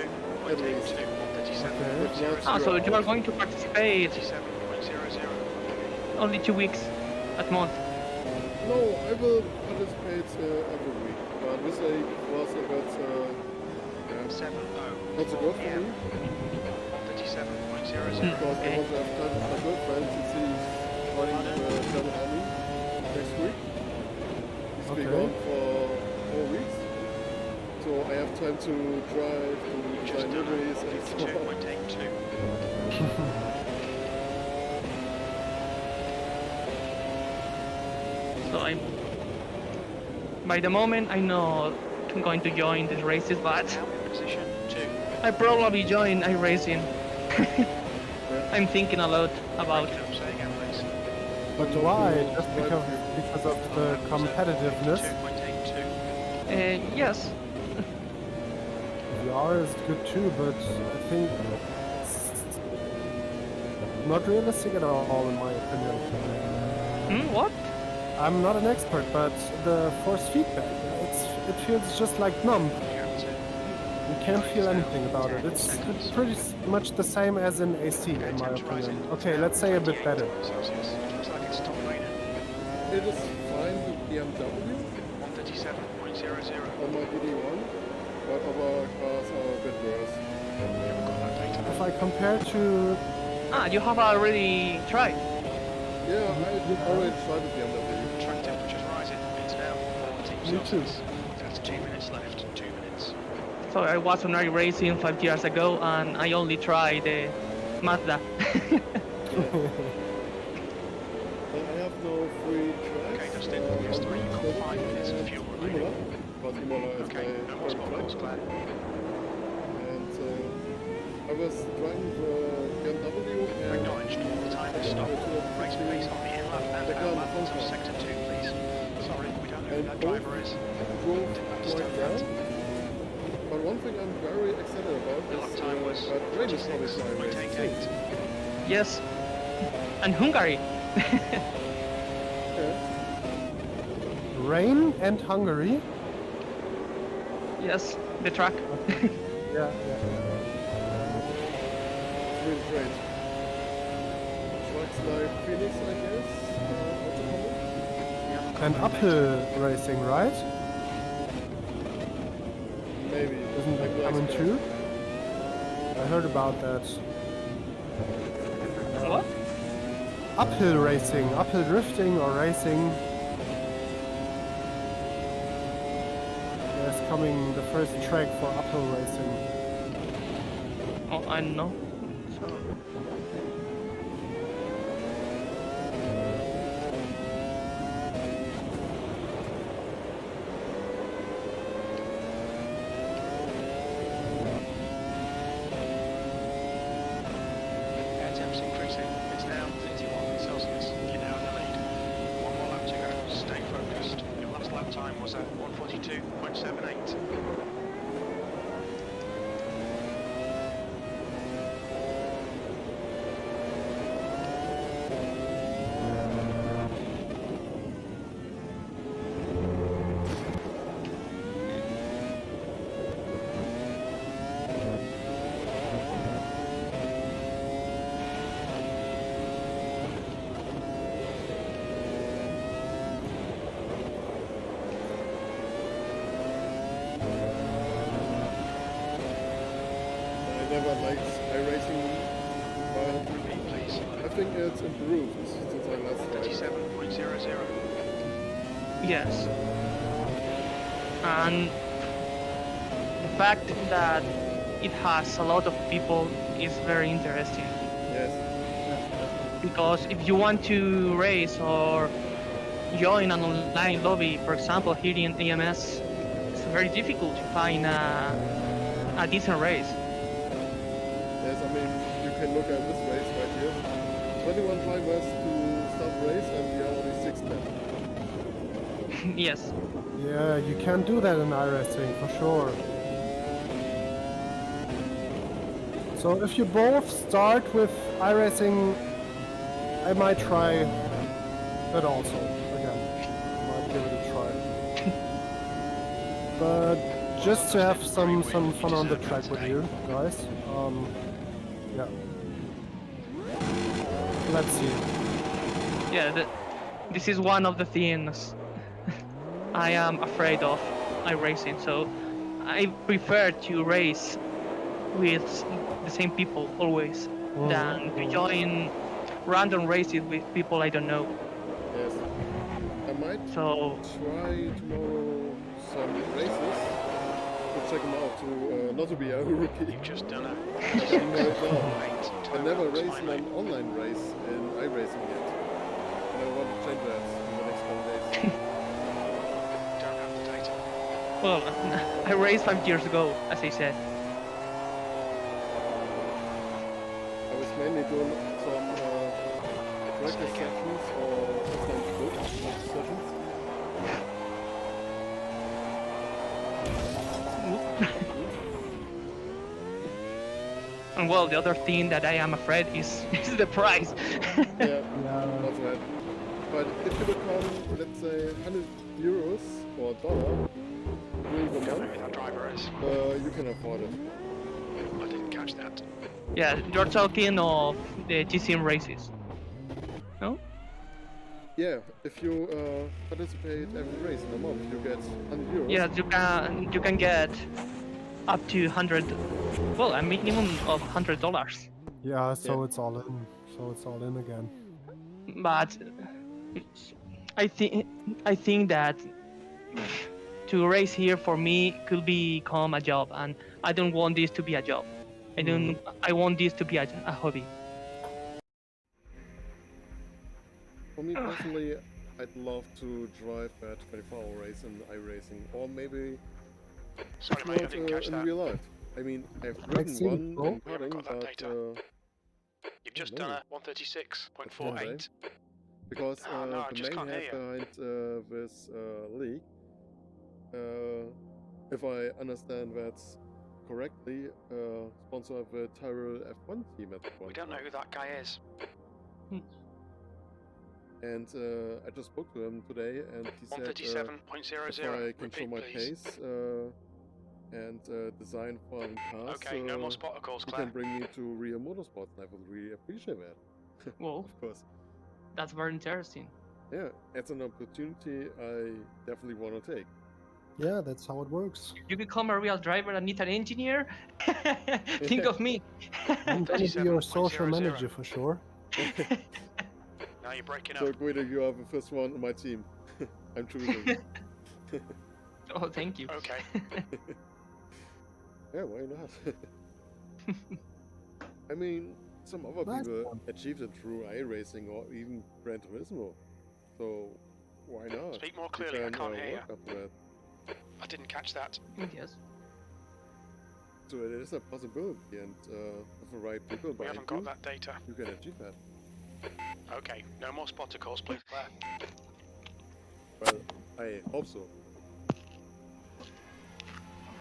at least. 1:37.00. Ah, so you are going to participate 37.00. only 2 weeks at month. No, I will participate every week, but this week was a bit, yeah, 7:00. not so good for me, 1:37.00. because I Okay. want to have time with my girlfriend since he's joining the German army next week. He's been Okay. gone for 4 weeks, so I have time to drive, to Just design done liveries and so on. 52.82. So I'm. By the moment, I know I'm going to join these races, but Now in position 2. I probably join iRacing. I'm thinking a lot about. Break it up, say again, please. But not why? to Just drive because of the competitiveness? 52.82. Yes, VR is good too, but I think it's not realistic at all, in my opinion. what? I'm not an expert, but the force feedback, it feels just like numb. You can't feel anything about it. It's pretty much the same as in AC, in my opinion. Okay, let's say a bit better. Celsius. Looks like it's stopped raining. It is fine with BMW 1:37.00. on my DD1, but other cars are a bit worse. We haven't got that data. If I compare to... Ah, you have already tried. Yeah, I already tried with BMW. Track temperature's rising. It's now 14 Me too. Celsius. That's 2 minutes left. 2 minutes. So I was on iRacing 5 years ago, and I only tried the Mazda. Then I have no free tracks. Okay, Dustin. Yesterday you got 5 minutes of fuel remaining. Imola, but Imola is Okay, my no more spot current calls, track. Claire. And I was driving the BMW and Acknowledged. The time is stopped. Race pace on the in-lap and out-lap of sector 2, please. Sorry, we don't know who that driver is. drove Didn't quite understand well. that. But one thing I'm very excited about The lap is time was that Rain is coming to my race too. 26.88. Yes, and Hungary. Okay. Rain and Hungary? Yes, the track. Yeah. It's really great. Trucks like Phoenix, I guess, also common. And uphill racing, right? Maybe. Isn't Like that coming Black too? I heard about that. What? Uphill racing, uphill drifting or racing. There's coming the first track for uphill racing. Oh, I know. So, Air temps increasing. It's now 31 Celsius. You're now in the lead. One more lap to go. Stay focused. Your last lap time was at 1:42.78. I never liked iRacing, but Repeat, please. I think it's improved since I last tried. 37.00. yes. And the fact that it has a lot of people is very interesting. Yes. Because if you want to race or join an online lobby, for example, here in AMS, it's very difficult to find a decent race. Yes, I mean, you can look at this race right here. 21 drivers to start the race and we are only 6 left. Yes. Yeah, you can't do that in iRacing for sure. So if you both start with iRacing, I might try But also, again, might give it a try. But just to have some fun on the track with you guys. Yeah. Let's see. Yeah, this is one of the things I am afraid of iRacing. So I prefer to race with the same people always than to join random races with people I don't know. Yes. I might So try tomorrow some races to check them out, to not to be a rookie. You've just done a But I know it now. 8 I never total raced in an online race in iRacing yet. And I want to change that in the next couple days. Don't have the data. well, I raced 5 years ago, as I said. I was mainly doing some practice sessions or sometimes book sessions. And well, the other thing that I am afraid is the price. Yeah, that's right. But if you become, let's say, 100 euros or dollar during the Don't know month, who that driver is. you can afford it. I didn't catch that. Yeah, you're talking of the GCM races. No? Yeah, if you participate every race in a month, you get 100 euros. Yeah, you can get up to 100. Well, a minimum of $100. Yeah, so Yeah. it's all in. So it's all in again. But I think that to race here for me could become a job, and I don't want this to be a job. I want this to be a hobby. For me personally, I'd love to drive a 24-hour race in iRacing, or maybe Sorry, if mate, I not didn't catch in that. real life. I mean, I've I've ridden seen it one before. in We haven't karting, got that but data. You've just no. done a 136.48. because Oh, no, I the just main can't hear head you. behind this league, if I understand that correctly, sponsor the Tyrrell F1 team at one We don't know time. who that guy is. And I just spoke to him today, and he said if 137.00. I can show Repeat, my please. pace and design fun cars, Okay, no more spotter calls, he Claire. can bring me to Real Motorsports, and I would really appreciate that. Well, Of course. that's very interesting. Yeah, it's an opportunity I definitely want to take. Yeah, that's how it works. You become a real driver and need an engineer. Think of me. I'm gonna be your social 37.00. manager for sure. Now you're breaking So up. Guido, you are the first one on my team. I'm choosing. Oh, thank you. Okay. Yeah, why not? I mean, some other Nice people one. achieved it through iRacing or even Gran Turismo. So why not? Speak more You clearly, I can, can't hear you. work up to that. I didn't catch that. Yes. So it is a possibility, and with the right people We behind haven't got you, that data. you can achieve that. Okay, no more spotter calls, please, Claire. Well, I hope so.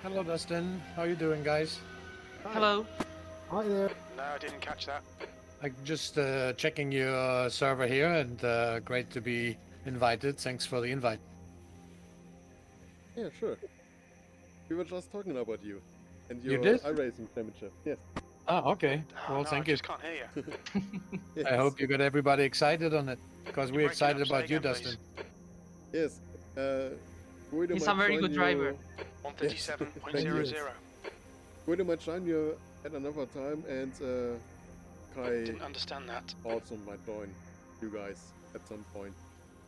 Hello, Dustin. How you doing, guys? Hello. Hi there. No, I didn't catch that. I just checking your server here, and great to be invited. Thanks for the invite. Yeah, sure. We were just talking about you and You your did? iRacing championship. Yes. Ah, okay. Oh, Well, no, thank I you. just can't hear you. Yes. I hope you got everybody excited on it, because You're we're breaking up. excited Say about you, again, please. Dustin. Yes. Guido He's might a very join good you- driver. 137.00. Guido might join you at another time, and Kai Didn't understand that. also might join you guys at some point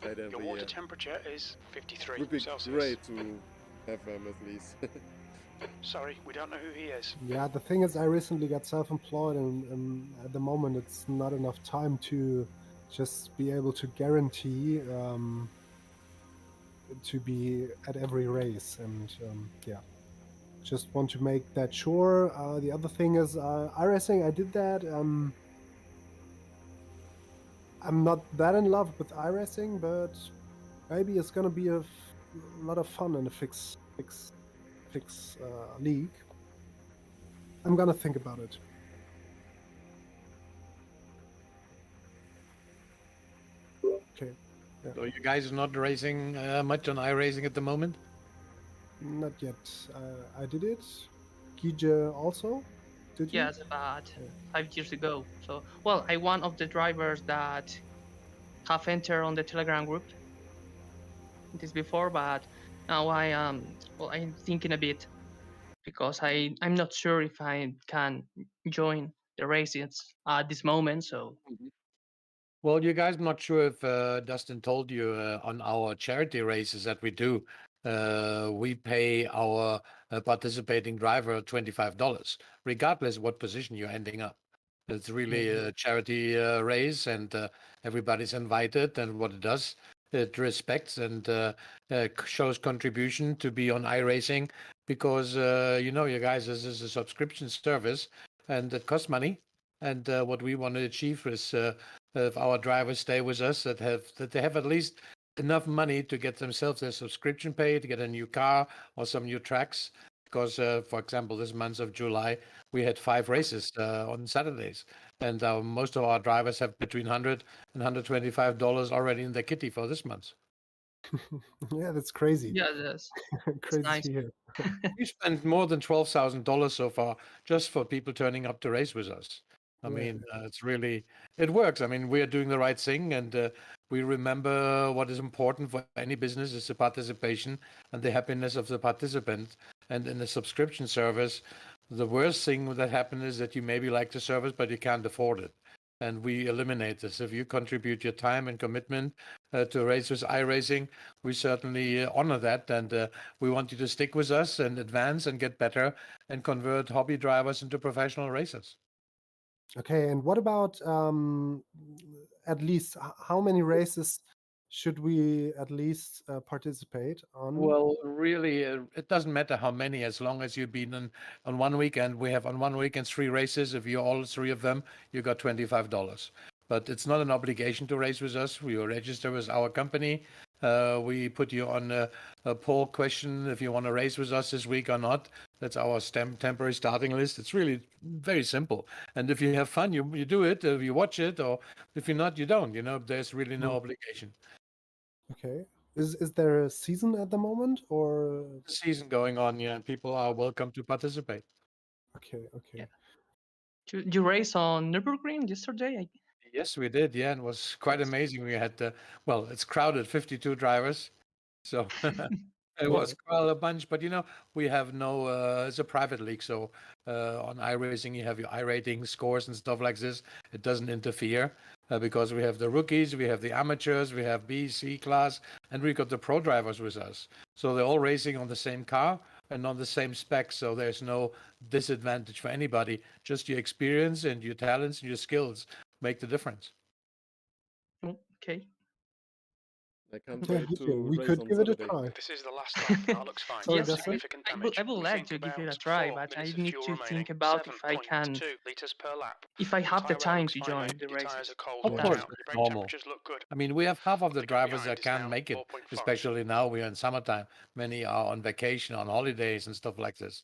later in Your the water year. temperature is 53 Would be Celsius. great to have them at least. Sorry, we don't know who he is. Yeah, the thing is, I recently got self-employed, and at the moment, it's not enough time to just be able to guarantee to be at every race. And yeah, just want to make that sure. The other thing is, iRacing, I did that. I'm not that in love with iRacing, but maybe it's gonna be a lot of fun in a fix league. I'm gonna think about it. Okay. So you guys are not racing much on iRacing at the moment? Not yet. I did it. Gija also? Did you? Yes, about Yeah. 5 years ago. So, well, I one of the drivers that have entered on the Telegram group this before, but now I well, I'm thinking a bit because I'm not sure if I can join the races at this moment. So Well, you guys, I'm not sure if Dustin told you on our charity races that we do, we pay our participating driver $25, regardless what position you're ending up. It's really a charity race, and everybody's invited. And what it does, it respects and shows contribution to be on iRacing because you guys, this is a subscription service, and it costs money. And what we want to achieve is if our drivers stay with us, that they have at least enough money to get themselves their subscription paid, to get a new car or some new tracks. Because, for example, this month of July, we had 5 races on Saturdays, and most of our drivers have between 100 and $125 already in their kitty for this month. Yeah, that's crazy. yeah, that's Crazy nice. to hear. We spent more than $12,000 so far just for people turning up to race with us. I Yeah. mean, it's really, it works. I mean, we are doing the right thing, and we remember what is important for any business is the participation and the happiness of the participant. And in the subscription service, the worst thing that happens is that you maybe like the service, but you can't afford it. And we eliminate this. If you contribute your time and commitment to race with iRacing, we certainly honor that. And we want you to stick with us and advance and get better and convert hobby drivers into professional racers. Okay, and what about at least how many races should we at least participate on? Well, really, it doesn't matter how many, as long as you've been on one weekend. We have on one weekend 3 races. If you're all 3 of them, you got $25. But it's not an obligation to race with us. You register with our company. We put you on a poll question if you want to race with us this week or not. That's our temporary starting list. It's really very simple. And if you have fun, you do it. If you watch it, or if you're not, you don't. There's really no Mm. obligation. Okay. Is there a season at the moment or Season going on, yeah, and people are welcome to participate. okay, Yeah. okay. You race on Nürburgring yesterday? Yes, we did. Yeah, and it was quite amazing. We had, well, it's crowded, 52 drivers. So it Yeah. was quite a bunch, but we have no, it's a private league. So on iRacing, you have your iRating scores and stuff like this. It doesn't interfere because we have the rookies, we have the amateurs, we have B, C class, and we got the pro drivers with us. So they're all racing on the same car and on the same specs. So there's no disadvantage for anybody. Just your experience and your talents and your skills make the difference. Oh, okay. I can't Yeah, wait good to we race could on give it a Saturday. try. This is the last lap. That looks fine. Sorry, Yes, No Dustin? significant I damage. would We like think to give it a about try, 4 but I minutes of need fuel to remaining. think about if I can 7.2 litres per lap. if I Your have the tyre wear time looks to fine, join mate. the Your tyres races. are cold Of But washed course, out. it's Your brake normal. temperatures look good. I mean, we have half of the The gap drivers behind that is can't now make it, 4.5. especially now we're in summertime. Many are on vacation, on holidays, and stuff like this.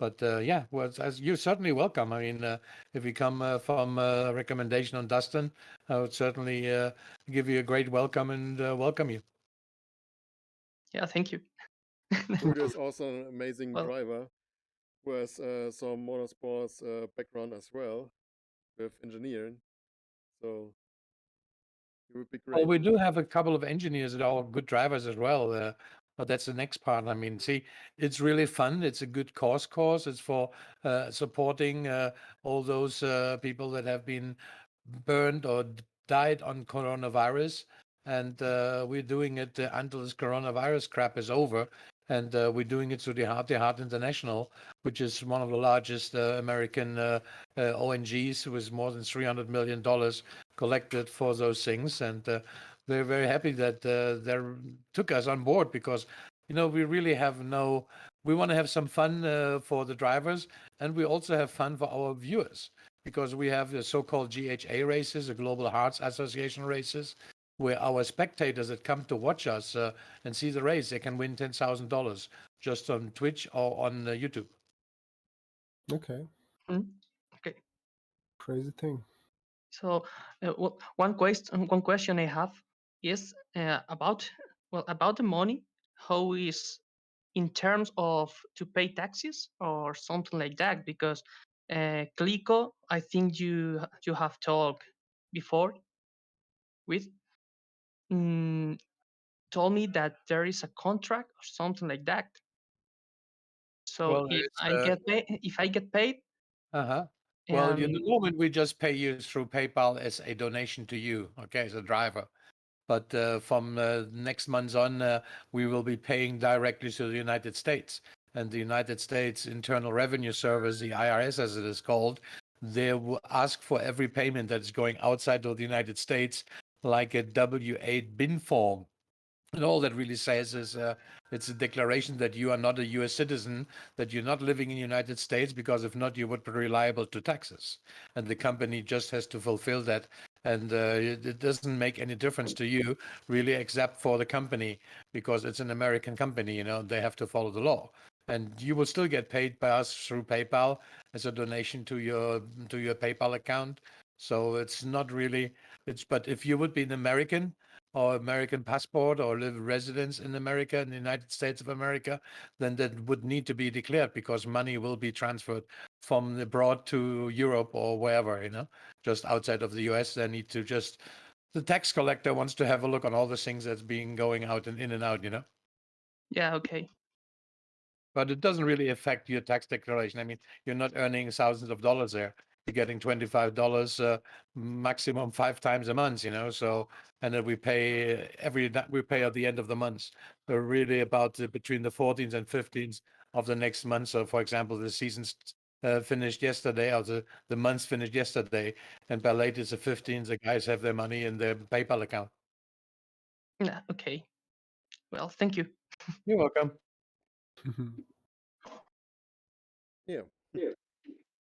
But yeah, well, as you're certainly welcome. I mean, if you come from a recommendation on Dustin, I would certainly give you a great welcome and welcome you. yeah, thank you. Julio is also an amazing Well, driver who has some motorsports background as well with engineering. So it would be Well, great. we do have a couple of engineers that are all good drivers as well. But that's the next part. I mean, see, it's really fun. It's a good cause. It's for supporting all those people that have been burned or died on coronavirus. And we're doing it until this coronavirus crap is over. And we're doing it through the Heart International, which is one of the largest American ONGs with more than $300 million collected for those things. And we're very happy that they took us on board because, we really have we want to have some fun for the drivers, and we also have fun for our viewers because we have the so-called GHA races, the Global Hearts Association races, where our spectators that come to watch us and see the race, they can win $10,000 just on Twitch or on YouTube. Okay. mm, okay. Crazy thing. So, one question I have is about, well, about the money. How is in terms of to pay taxes or something like that? Because Clico, I think you have talked before with, mm, told me that there is a contract or something like that. So Well, if it's I get paid, uh-huh. Well, you, the and moment we just pay you through PayPal as a donation to you, okay, as a driver. But from next month on, we will be paying directly to the United States. And the United States Internal Revenue Service, the IRS as it is called, they will ask for every payment that is going outside of the United States, like a W-8 bin form. And all that really says is it's a declaration that you are not a U.S. citizen, that you're not living in the United States, because if not, you would be reliable to taxes. And the company just has to fulfill that. And it doesn't make any difference to you, really, except for the company, because it's an American company, they have to follow the law. And you will still get paid by us through PayPal as a donation to your PayPal account. So it's not really, but if you would be an American, or American passport, or live residence in America, in the United States of America, then that would need to be declared, because money will be transferred from abroad to Europe or wherever, just outside of the US. They need to just, the tax collector wants to have a look on all the things that's being going out and in and out. yeah, okay, But it doesn't really affect your tax declaration. I mean, you're not earning thousands of dollars there. You're getting $25 maximum 5 times a month. So, and then we pay we pay at the end of the month. So really about between the 14th and 15th of the next month. So, for example, the season's finished yesterday, or the month finished yesterday, and by latest the 15th, the guys have their money in their PayPal account. yeah, okay. Well, thank you. You're welcome. Yeah.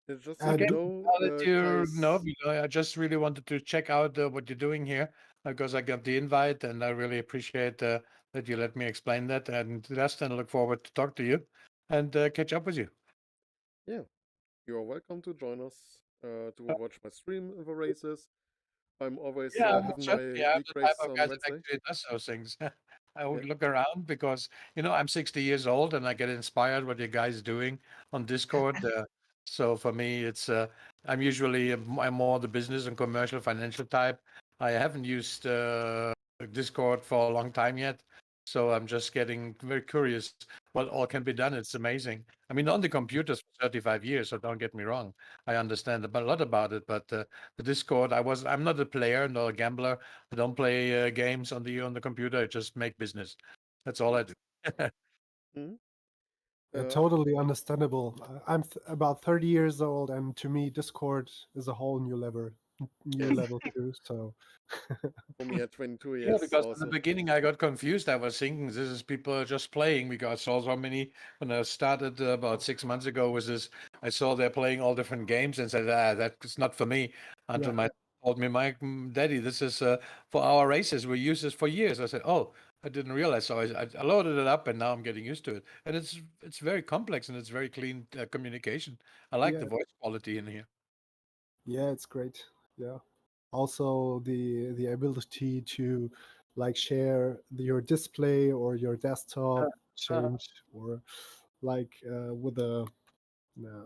It's just so And Okay, you know, now that you know, guys. I just really wanted to check out what you're doing here, because I got the invite, and I really appreciate that you let me explain that. And last, and I look forward to talk to you and catch up with you. Yeah, you are welcome to join us to Uh, watch my stream of the races. I'm always Yeah, having my certainly. I'm league the type race of on guy that Wednesday. actually does those things. I Yeah. would look around because, I'm 60 years old, and I get inspired what you guys doing on Discord. So for me, I'm usually, I'm more the business and commercial financial type. I haven't used Discord for a long time yet. So I'm just getting very curious what all can be done. It's amazing. I mean, on the computers for 35 years, so don't get me wrong. I understand a lot about it, but the Discord, I'm not a player nor a gambler. I don't play games on the computer. I just make business. That's all I do. Mhm. Uh, totally understandable. I'm about 30 years old, and to me, Discord is a whole new level too. So for me at 22 Yeah, years because in the also. beginning I got confused. I was thinking this is people just playing, because I saw so many when I started about 6 months ago. Was this? I saw they're playing all different games and said, that's not for me. Until yeah, my told me, my daddy, this is for our races. We use this for years. I said, oh, I didn't realize. So I loaded it up, and now I'm getting used to it. And it's very complex, and it's very clean communication. I like the yeah, voice quality in here. yeah, it's great. Yeah. Also, the ability to like share your display or your desktop Uh, change, or like with a uh,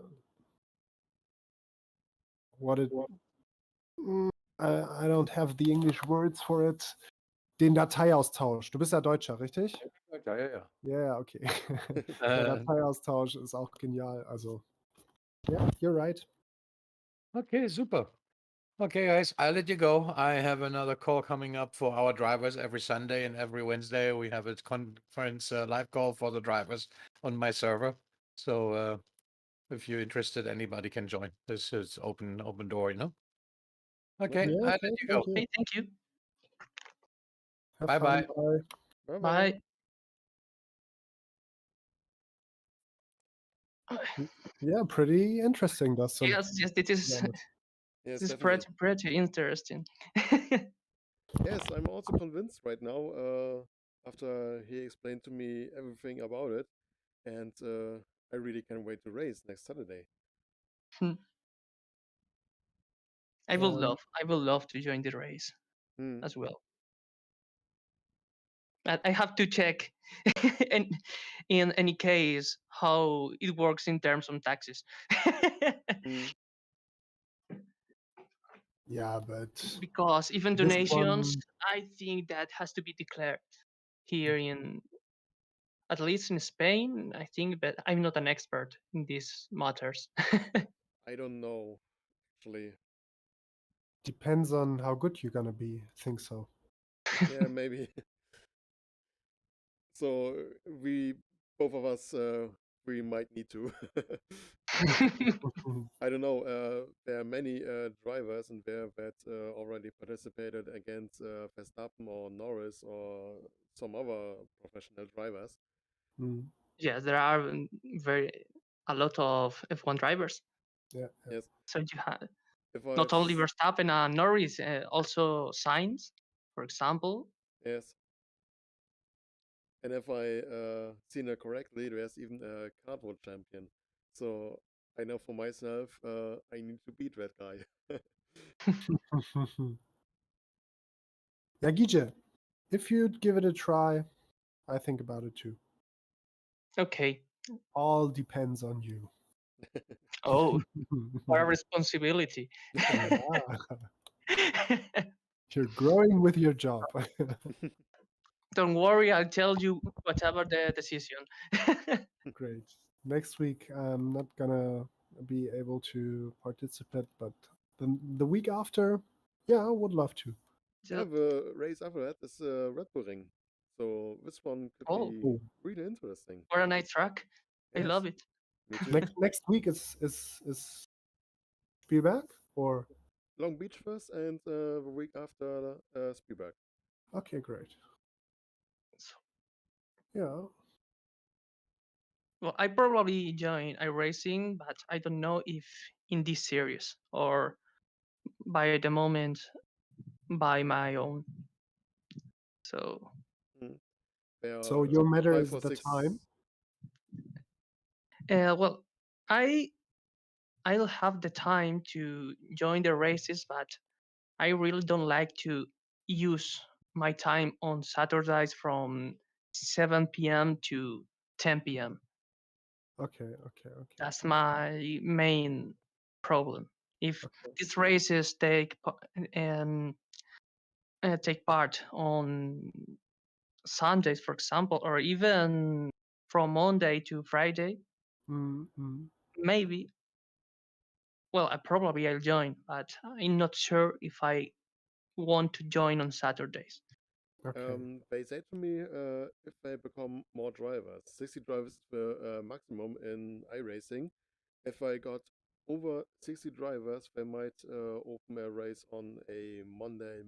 what it mm, I don't have the English words for it. Den Dateiaustausch. Du bist ja Deutscher, richtig? okay, yeah, Ja, ja, okay. Der yeah. Dateiaustausch ist auch genial. Also, yeah, you're right. Okay, super. Okay, guys, I'll let you go. I have another call coming up for our drivers every Sunday and every Wednesday. We have a conference live call for the drivers on my server. So if you're interested, anybody can join. This is open door. Okay, Okay. Yeah, I'll let okay, you go. thank you. Hey, thank you. Have Bye fun. bye. Bye. Bye bye. Bye. Yeah, pretty interesting, Dustin. Yes, yes, To be honest. Yes, this is definitely. pretty interesting. Yes, I'm also convinced right now after he explained to me everything about it. And I really can't wait to race next Saturday. I Um, will love to join the race Hmm. as well. I have to check in, in any case how it works in terms of taxes. Mm. Yeah, but Because even this donations, one I think that has to be declared here in, at least in Spain, I think, but I'm not an expert in these matters. I don't know, actually. depends on how good you're gonna be. I think so. Yeah, maybe. So we, both of us, we might need to. But I don't know. There are many drivers and there that already participated against Verstappen or Norris or some other professional drivers. Mm, Yes, there are very a lot of F1 drivers. yeah, yeah. Yes. So you have If not I've only Verstappen and Norris, also Sainz, for example. Yes. And if I seen it correctly, there's even a card world champion. So I know for myself, I need to beat that guy. Yeah, Gije, if you'd give it a try, I think about it too. Okay. All depends on you. Oh, what a responsibility. Yeah, you're growing with your job. Don't worry, I'll tell you whatever the decision. Great. Next week, I'm not gonna be able to participate, but the week after, yeah, I would love to. Yeah, Just, the race after that is Red Bull Ring. So this one could oh, be Oh, really interesting. what a nice track. I Yes, love it. me too. next week is Spielberg or Long Beach first and the week after Spielberg. okay, great. So, Yeah. well, I probably join iRacing, but I don't know if in this series or by the moment by my own. So, Mm. There So are your matter five is or the six. time. well, I I'll have the time to join the races, but I really don't like to use my time on Saturdays from 7 p.m. to 10 p.m. Okay, okay, okay, That's my main problem. If okay. these races take part on Sundays, for example, or even from Monday to Friday, Mm-hmm. maybe. Well, I'll join, but I'm not sure if I want to join on Saturdays. Okay. They said to me if they become more drivers, 60 drivers is the maximum in iRacing. If I got over 60 drivers, they might open a race on a Monday,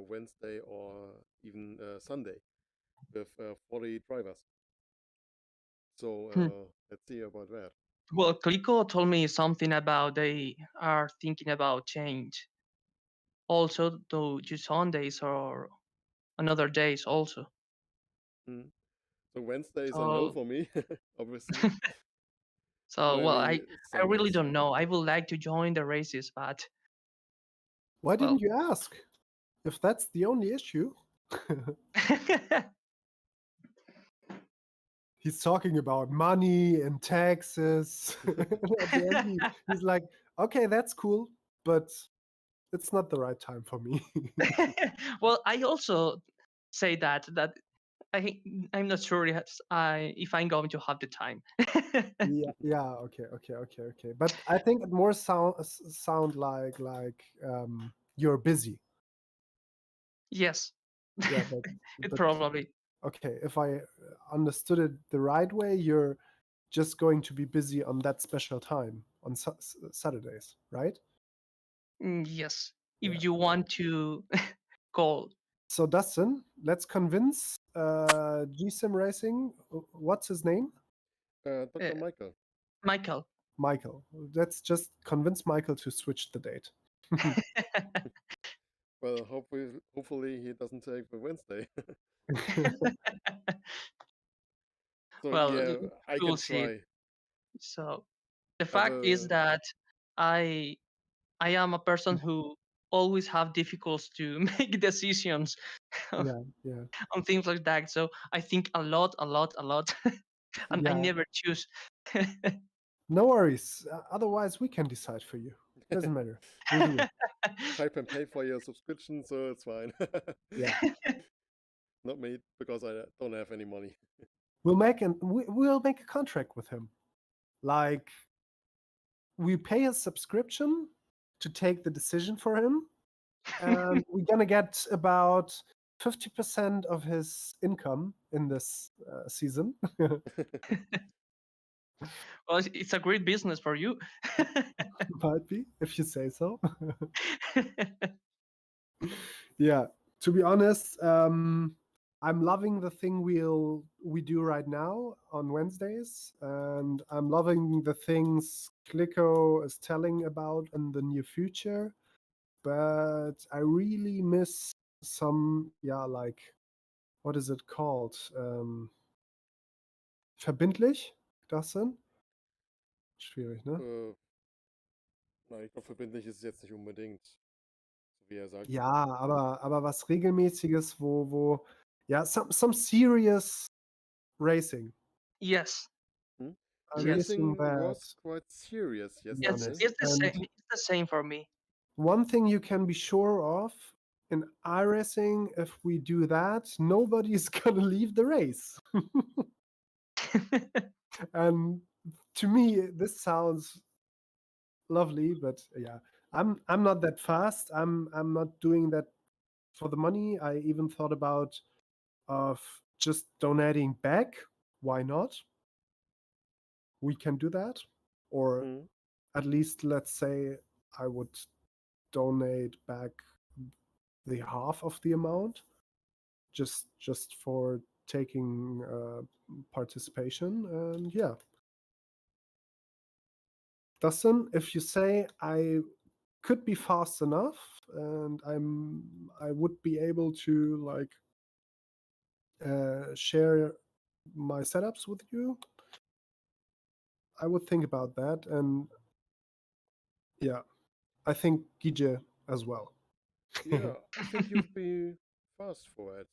Wednesday, or even Sunday with 40 drivers. So Hmm. let's see about that. Well, Clico told me something about they are thinking about change also to Sundays or another days also. Mm. So Wednesday is a no So for me, obviously. so well, Maybe I really Sundays. don't know. I would like to join the races, but Why well, didn't you ask? If that's the only issue. He's talking about money and taxes. At the end, he's like, okay, that's cool, but it's not the right time for me. well, I also say that I'm not sure if I'm going to have the time. Yeah, yeah, okay, okay, okay, okay. But I think it more sound like you're busy. Yes, Yeah, it but probably. okay, if I understood it the right way, you're just going to be busy on that special time on Saturdays, right? Yes, Yeah. if you want to call. So Dustin, let's convince GSIM Racing. What's his name? Uh, Dr. Michael. Michael. Michael. Let's just convince Michael to switch the date. Well, hopefully he doesn't take the Wednesday. So well, yeah, I we'll can see. try. So the Have fact is a that I I am a person who always have difficulties to make decisions Yeah, yeah, on things like that. So I think a lot, and I yeah. never choose. No worries. Otherwise, we can decide for you. Doesn't matter. We'll do it. Type and pay for your subscription, so it's fine. Yeah. Not me, because I don't have any money. We'll make a contract with him. Like, we pay a subscription to take the decision for him, and we're gonna get about 50% of his income in this season. Well, it's a great business for you. Might be, if you say so. Yeah. To be honest, I'm loving the thing we do right now on Wednesdays, and I'm loving the things Clicko is telling about in the near future. But I really miss some, yeah, like, what is it called? Verbindlich, das sind? Schwierig, ne? Na, ich glaube, verbindlich ist es jetzt nicht unbedingt, so wie er sagt. Ja, aber was Regelmäßiges, ja, some serious racing. Yes, Hmm? I'm yes. missing Racing that, was quite serious to be It's yesterday. honest. it's the And same. It's the same for me. one thing you can be sure of in iRacing, if we do that, nobody's gonna leave the race. And to me, this sounds lovely, but yeah, I'm not that fast. I'm not doing that for the money. I even thought about of just donating back. Why not? We can do that, or Hmm. at least let's say I would donate back the half of the amount, just for taking participation. And yeah, Dustin, if you say I could be fast enough and I would be able to like share my setups with you, I would think about that. And yeah, I think Gije as well. Yeah, I think you'd be fast for it.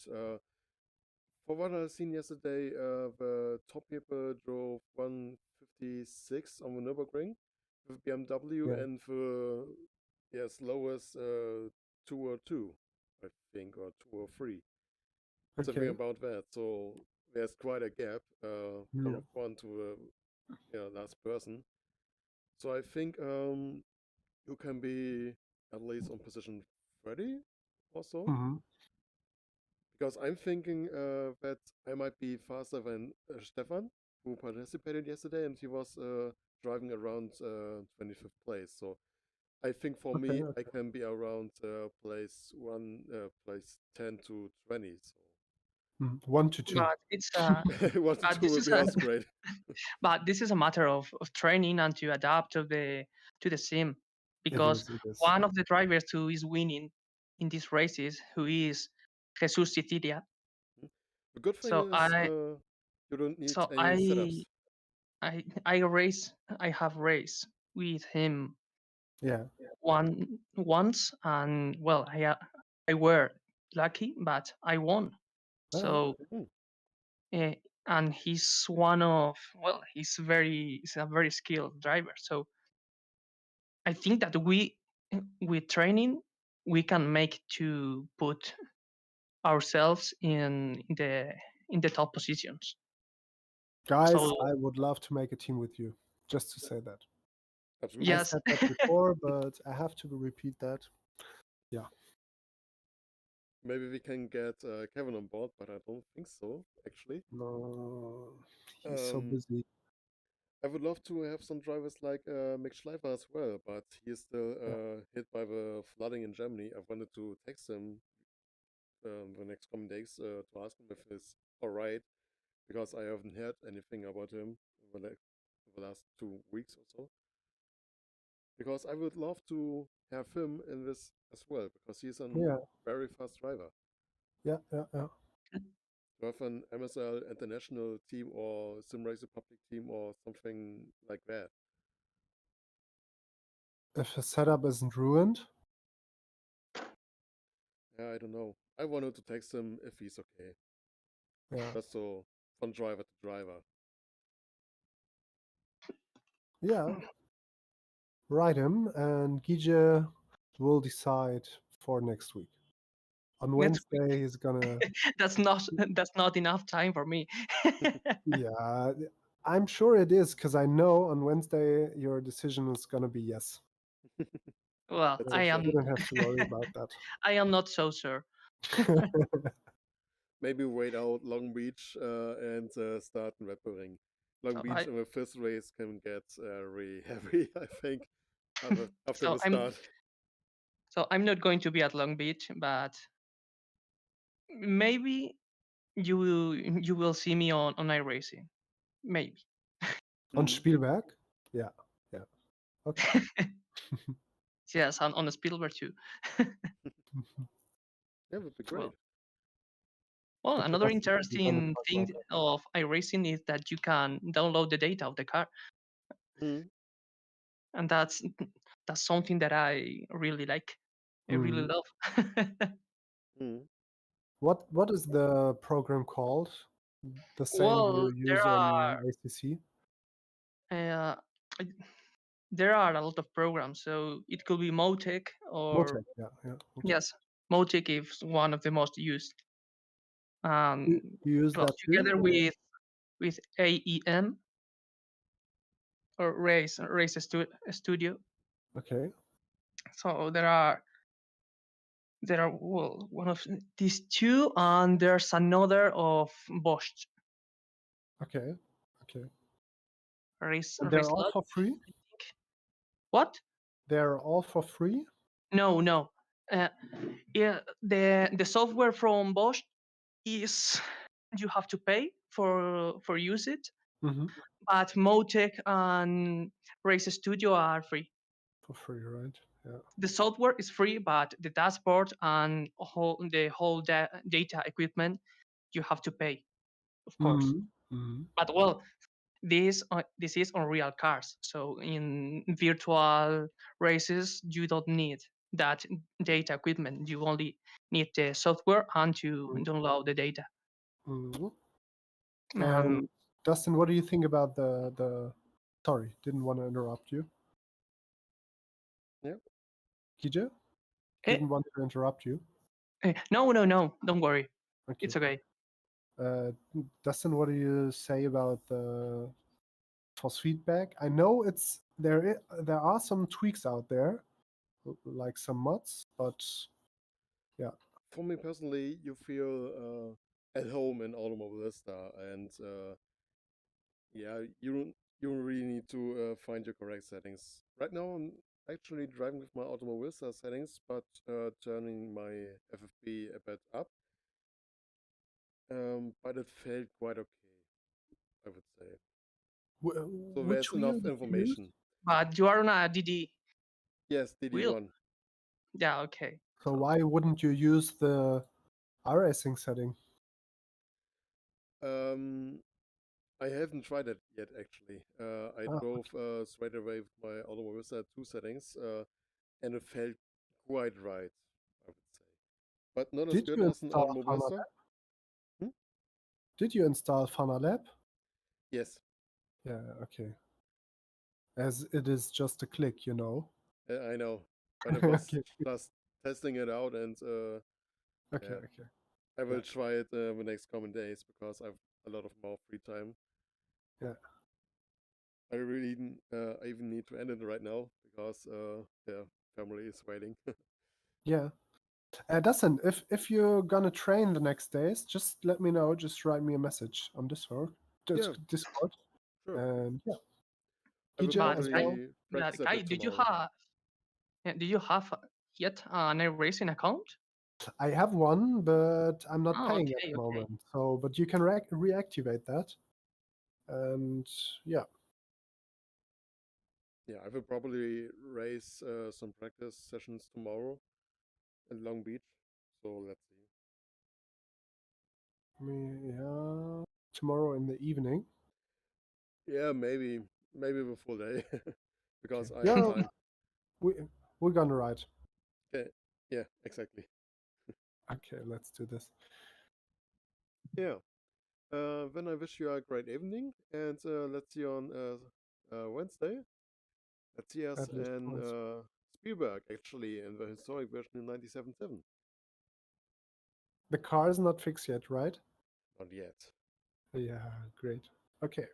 For what I've seen yesterday, the top people drove 156 on the Nürburgring with BMW, Yeah. and the slowest 202, I think, or 203. Something Okay. about that. So there's quite a gap Yeah. from one to the last person. So I think you can be at least on position 30 or so. Mhm. Because I'm thinking that I might be faster than Stefan, who participated yesterday, and he was driving around 25th place. So I think for Okay. me, I Okay. can be around place 10 to 20. So 1 to 2. But it's 1 to but 2 this will is be also great. but this is a matter of training and to adapt to the sim, It because is. It is. one of the drivers who is winning in these races, who is Jesus Citidia. The good thing So is I you don't need so any setups. I have race with him Yeah. once, and well, I were lucky, but I won. Ah, So Hmm. uh, and he's one of, well, he's a very skilled driver. So I think that with training, we can make to put ourselves in the top positions. guys, So I would love to make a team with you. Just to say that. I Absolutely. yes, said that before, but I have to repeat that. Yeah. Maybe we can get Kevin on board, but I don't think so, actually. No, he's so Um, busy. I would love to have some drivers like Mick Schleifer as well, but he is still Yeah. hit by the flooding in Germany. I wanted to text him the next coming days to ask him if he's alright, because I haven't heard anything about him over the last 2 weeks or so. Because I would love to have him in this as well, because he's a Yeah. very fast driver. Yeah. Yeah. Yeah. To have an MSRL international team or Sim Race Republic team or something like that. If his setup isn't ruined, Yeah, I don't know. I wanted to text him if he's okay, Yeah, just so from driver to driver. yeah. Write him, and Gija will decide for next week. On Next Wednesday, he's gonna. that's not enough time for me. Yeah, I'm sure it is because I know on Wednesday your decision is gonna be yes. Well, That's So I for you sure. am wouldn't have to worry about that. I am not so sure. Maybe wait out Long Beach and start in Weppering. Long So Beach I in the first race can get really heavy, I think, after so the start. I'm not going to be at Long Beach, but maybe you will see me on iRacing. Maybe. On Hmm. Spielberg? Yeah, yeah. Okay. Yes, on the Spielberg too. Yeah, would be Well, great. well, Okay, another that's another interesting point thing about of iRacing is that you can download the data of the car, Hmm. and that's something that I really like. I that. really love. Hmm. What is the program called? The same Well, you use on ACC? uh, there are a lot of programs, so it could be Motec or Motec, yeah, yeah. Okay. yes, Motec is one of the most used. You, you use Well, that too? together Or? with AEM or Studio. Okay, So there are well one of these two, and there's another of Bosch okay, okay. And they're Race all Lab, for free? I think. What? They're all for free? No, no. Uh, yeah, the software from Bosch is you have to pay for use it, Mm-hmm. but Motec and Race Studio are free. For free, right? Yeah. The software is free, but the dashboard and the whole data equipment you have to pay, of course. Mm-hmm. Mm-hmm. But well, this is on real cars, so in virtual races you don't need that data equipment. You only need the software and to download the data. Mm-hmm. Um, And Dustin, what do you think about the? Sorry, didn't want to interrupt you. Yeah. Gija, eh, didn't want to interrupt you. no, no, no, don't worry, Okay. it's okay. Uh, Dustin, what do you say about the force feedback? I know there are some tweaks out there, like some mods, but yeah. For me personally, you feel at home in Automobilista, and yeah, you don't really need to find your correct settings. Right now, I'm actually driving with my Automobilista settings, but turning my FFP a bit up. But it felt quite okay, I would say. So Which there's wheel enough did you use? information. But you are on a DD Yes, wheel. DD1. Yeah, okay. So So why wouldn't you use the iRacing setting? Um, I haven't tried it yet, actually. I Ah, drove straight away with my Automobilista 2 settings, and it felt quite right, I would say. But not as did good you as an install Automobilista. FanaLab? Hmm? Did you install FanaLab? Yes, Yeah, okay. As it is just a click, you know. I know. But I was Okay, just testing it out, and okay, yeah, okay. I Yeah, will try it the next coming days because I've a lot of more free time. yeah, I even need to end it right now because yeah, family is waiting. yeah. Dustin, if you're gonna train the next days, just let me know. Just write me a message on Discord. Yeah, Discord. sure. And yeah, I will Gija as well. probably yeah, practice a Kai, bit tomorrow. did you have yet an iRacing account? I have one, but I'm not Oh, paying at okay, the okay. moment. So, but you can reactivate that. And yeah, Yeah, I will probably race some practice sessions tomorrow in Long Beach. So let's see. yeah, tomorrow in the evening. Yeah, maybe the full day Okay. because I have Yeah, time. we we're gonna ride. Okay. Yeah, exactly. Okay, let's do this. Yeah. Then I wish you a great evening, and let's see you on Wednesday. Let's see us At least in once. Spielberg, actually, in the historic version in 97.7. The car is not fixed yet, right? Not yet. Yeah, great. Okay.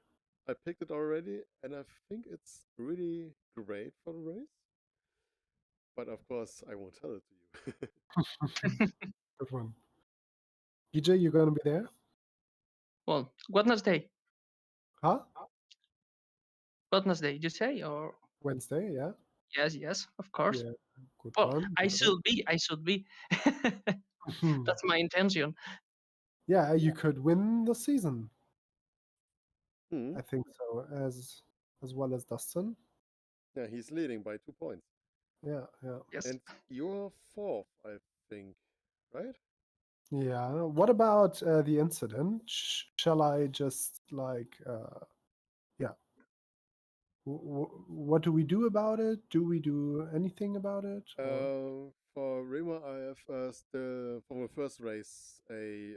I picked it already, and I think it's really great for the race. But of course, I won't tell it to you. Good one. EJ, you gonna be there? Well, Wednesday. Huh? Wednesday, you say? Or Wednesday, yeah? yes, of course. Yeah. Good Well, one. I Good one. should be. I should be. Hmm. That's my intention. Yeah, you could win the season. Hmm. I think so, as well as Dustin. Yeah, he's leading by 2 points. Yeah, yeah. Yes. And you're fourth, I think, right? Yeah. What about the incident? Shall I just like yeah. What do we do about it? Do we do anything about it? Or For Rima, I have still, from the first race, a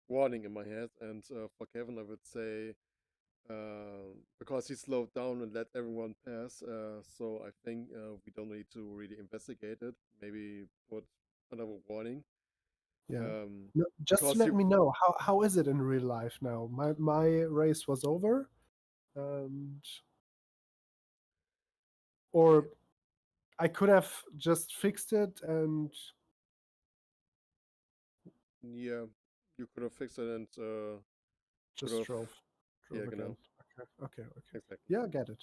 warning in my head. And for Kevin, I would say, because he slowed down and let everyone pass, so I think we don't need to really investigate it. Maybe put another warning. yeah. Um, No, just because let you, me know how is it in real life now? My race was over, and or I could have just fixed it and yeah, you could have fixed it and could just have, drove yeah, again. genau, Okay. exactly. Yeah, get it.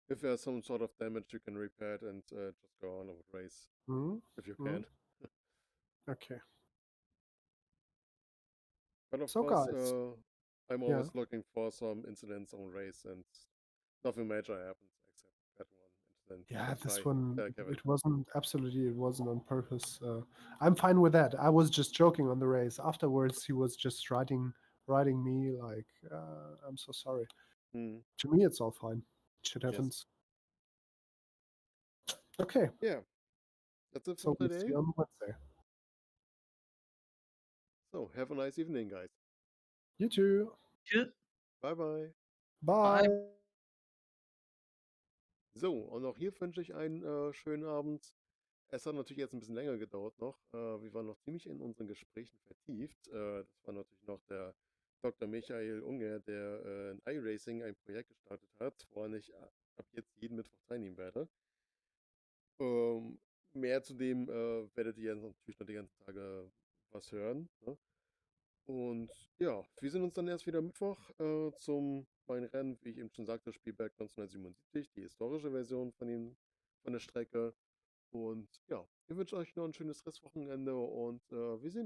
If there's some sort of damage, you can repair it and just go on with race Hmm. if you Hmm. can. Okay. But of So course, guys, I'm yeah. always looking for some incidents on race, and nothing major happens except that one incident Yeah, caused this by one, Kevin. it wasn't on purpose. I'm fine with that. I was just joking on the race. Afterwards, he was just writing me like, I'm so sorry. Hmm. To me, it's all fine. Shit Yes. happens. Okay, Yeah, that's it for so we'll see today. you on Wednesday. So, have a nice evening, guys. You too. Good. Bye bye. Bye. Bye. So, und auch hier wünsche ich einen schönen Abend. Es hat natürlich jetzt ein bisschen länger gedauert noch. Wir waren noch ziemlich in unseren Gesprächen vertieft. Das war natürlich noch der Dr. Michael Unger, der in iRacing ein Projekt gestartet hat, woran ich ab jetzt jeden Mittwoch teilnehmen werde. Mehr zu dem werdet ihr natürlich noch die ganzen Tage was hören. Ne? Und ja, wir sehen uns dann erst wieder Mittwoch zum mein Rennen, wie ich eben schon sagte, Spielberg 1977, die historische Version von der Strecke. Und ja, ich wünsche euch noch ein schönes Restwochenende und wir sehen uns.